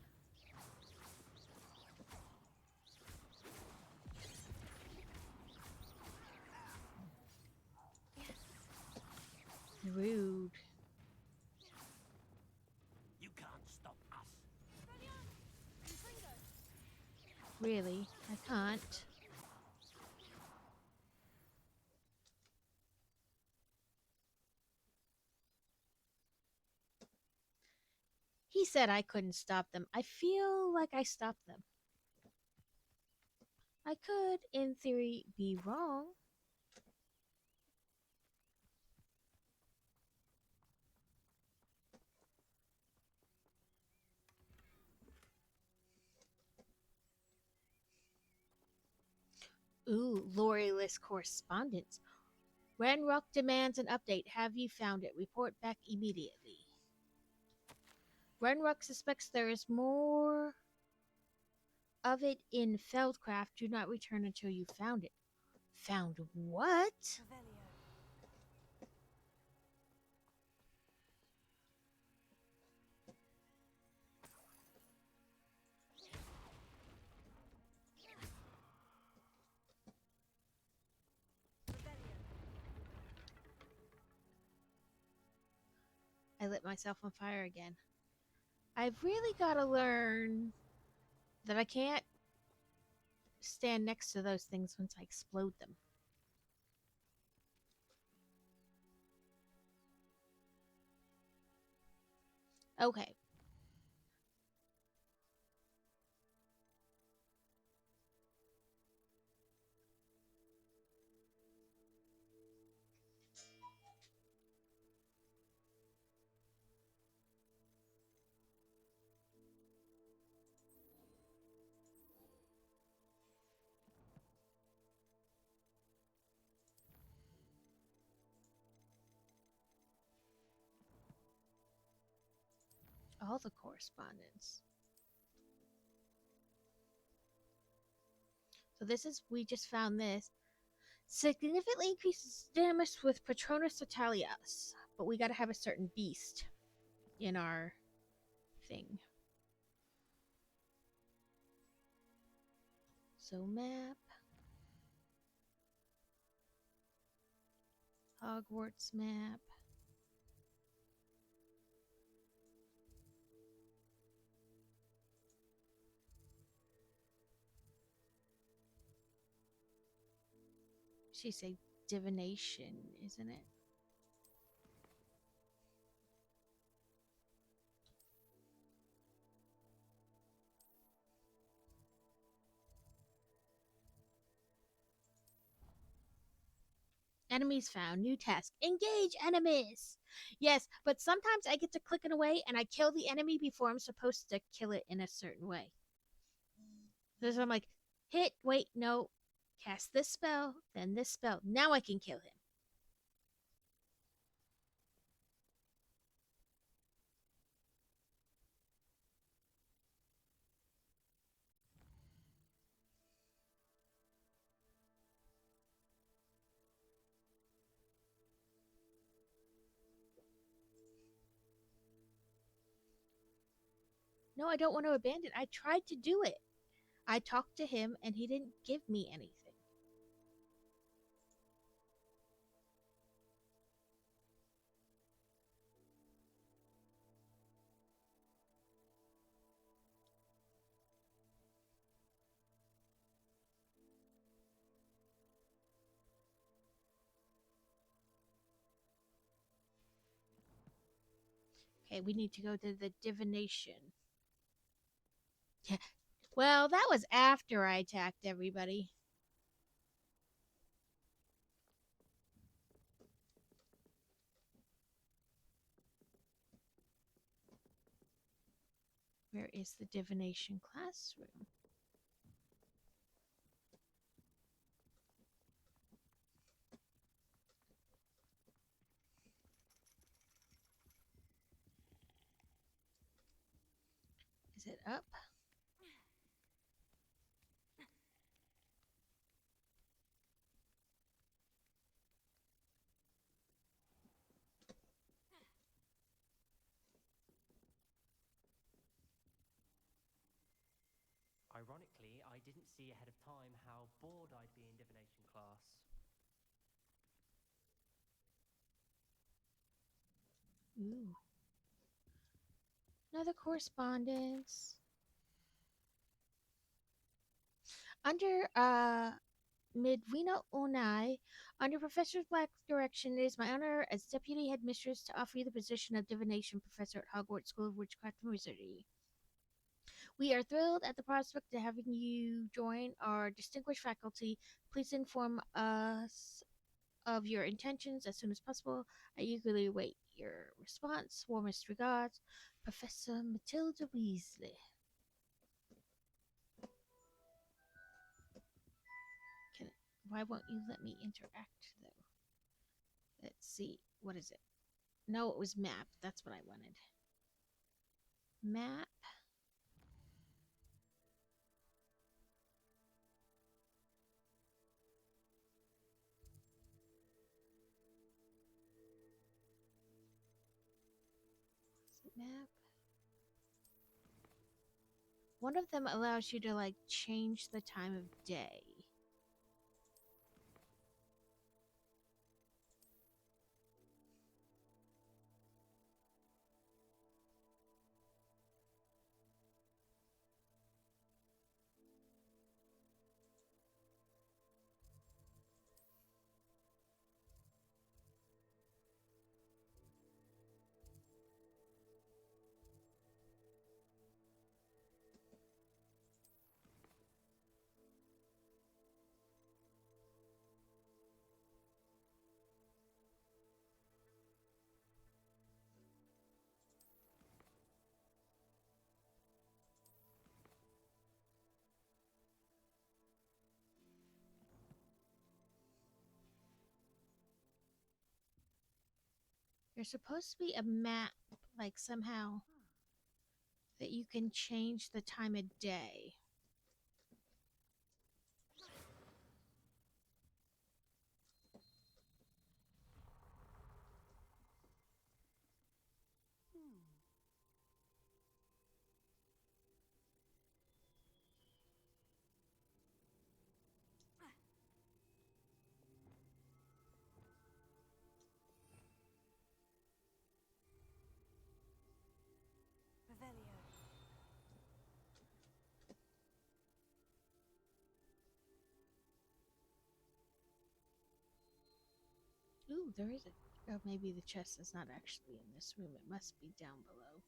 Rude. You can't stop us. Really, I can't. He said I couldn't stop them. I feel like I stopped them. I could, in theory, be wrong. Ooh, Lori list correspondence. Ranrock demands an update. Have you found it? Report back immediately. Ranrock suspects there is more of it in Feldcraft. Do not return until you found it. Found what? Revelio. I lit myself on fire again. I've really got to learn that I can't stand next to those things once I explode them. Okay. All the correspondence. So this is, we just found this. Significantly increases damage with Patronus Totalius. But we gotta have a certain beast in our thing. So map. Hogwarts map. She say divination, isn't it? Enemies found. New task. Engage enemies. Yes, but sometimes I get to clicking away and I kill the enemy before I'm supposed to kill it in a certain way. So I'm like, hit, wait, no. Cast this spell, then this spell. Now I can kill him. No, I don't want to abandon. I tried to do it. I talked to him and he didn't give me anything. Okay, we need to go to the divination. Yeah. Well, that was after I attacked everybody. Where is the divination classroom? Is it up? Ironically, I didn't see ahead of time how bored I'd be in divination class. Ooh. Another correspondence. Under Midwina Onai, under Professor Black's direction, it is my honor as Deputy Headmistress to offer you the position of Divination Professor at Hogwarts School of Witchcraft and Wizardry. We are thrilled at the prospect of having you join our distinguished faculty. Please inform us of your intentions as soon as possible. I eagerly await your response. Warmest regards, Professor Matilda Weasley. Why won't you let me interact, though? Let's see. What is it? No, it was map. That's what I wanted. Map. Map. One of them allows you to like change the time of day. There's supposed to be a map, like somehow, that you can change the time of day. Revelio. Ooh, there is a... Oh, maybe the chest is not actually in this room. It must be down below.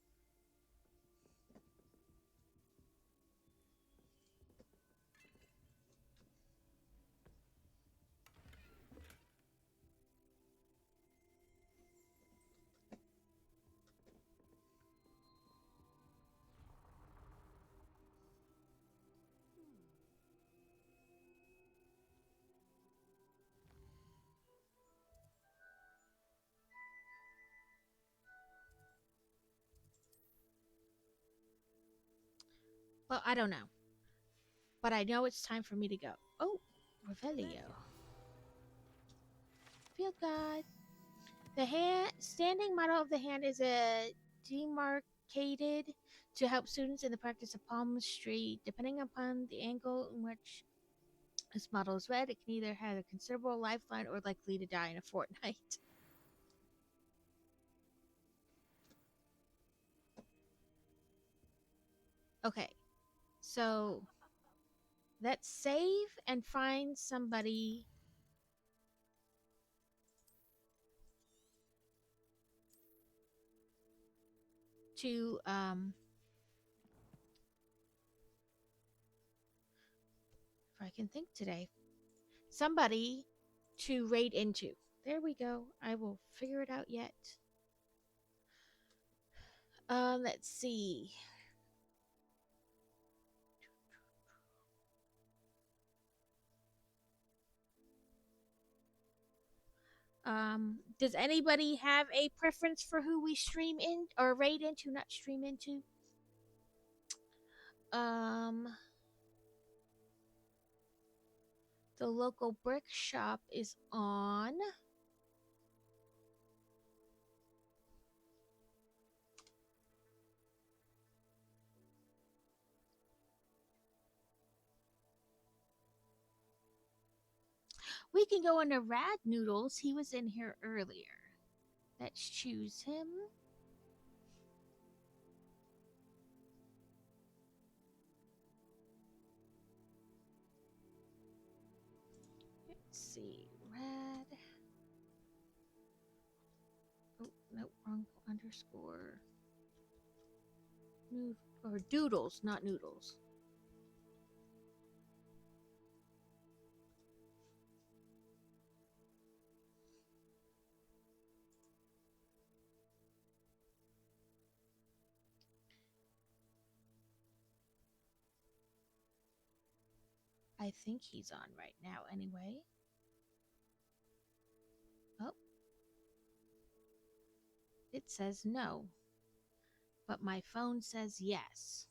Well, I don't know. But I know it's time for me to go. Oh, Revelio. Field guide. The standing model of the hand is a demarcated to help students in the practice of palmistry. Depending upon the angle in which this model is read, it can either have a considerable lifeline or likely to die in a fortnight. Okay, so let's save and find somebody to if I can think today, somebody to raid into. There we go. I will figure it out yet. Let's see. Does anybody have a preference for who we stream in or raid into? Not stream into. The local brick shop is on. We can go into Rad Noodles. He was in here earlier. Let's choose him. Let's see. Rad. Oh, no, wrong underscore. Or Doodles, not Noodles. I think he's on right now anyway. Oh. It says no. But my phone says yes.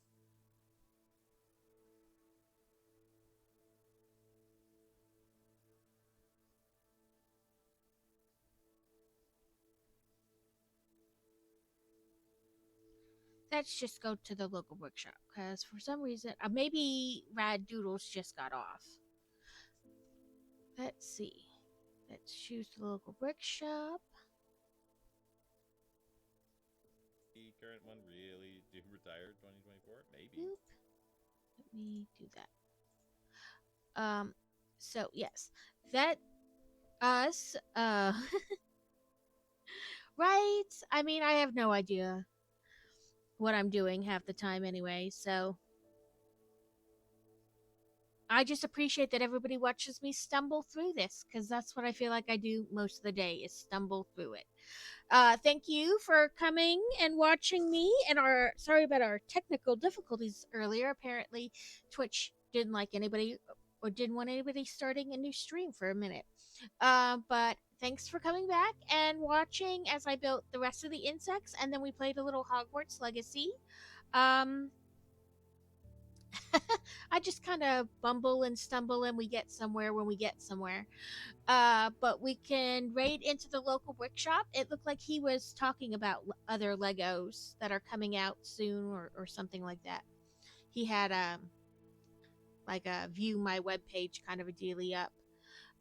Let's just go to the local bookshop because for some reason, maybe Rad Doodles just got off. Let's see. Let's choose the local brick shop. The current one really do retire 2024? Maybe. Boop. Let me do that. So yes, that us. Right. I mean, I have no idea what I'm doing half the time anyway, so I just appreciate that everybody watches me stumble through this because that's what I feel like I do most of the day is stumble through it. Thank you for coming and watching me and sorry about our technical difficulties earlier. Apparently Twitch didn't like anybody or didn't want anybody starting a new stream for a minute. But thanks for coming back and watching as I built the rest of the insects and then we played a little Hogwarts Legacy. I just kind of bumble and stumble and we get somewhere when we get somewhere. But we can raid into the local brick shop. It looked like he was talking about other Legos that are coming out soon or something like that. He had like a view my webpage kind of a dealy up.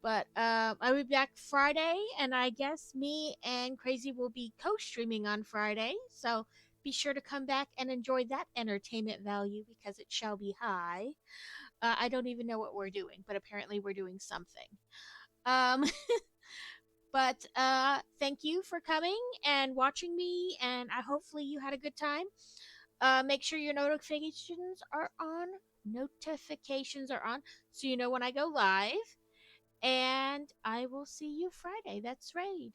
But I'll be back Friday, and I guess me and Crazy will be co-streaming on Friday. So be sure to come back and enjoy that entertainment value because it shall be high. I don't even know what we're doing, but apparently we're doing something. But thank you for coming and watching me, and hopefully you had a good time. Make sure your notifications are on. Notifications are on so you know when I go live. And I will see you Friday. That's Raid.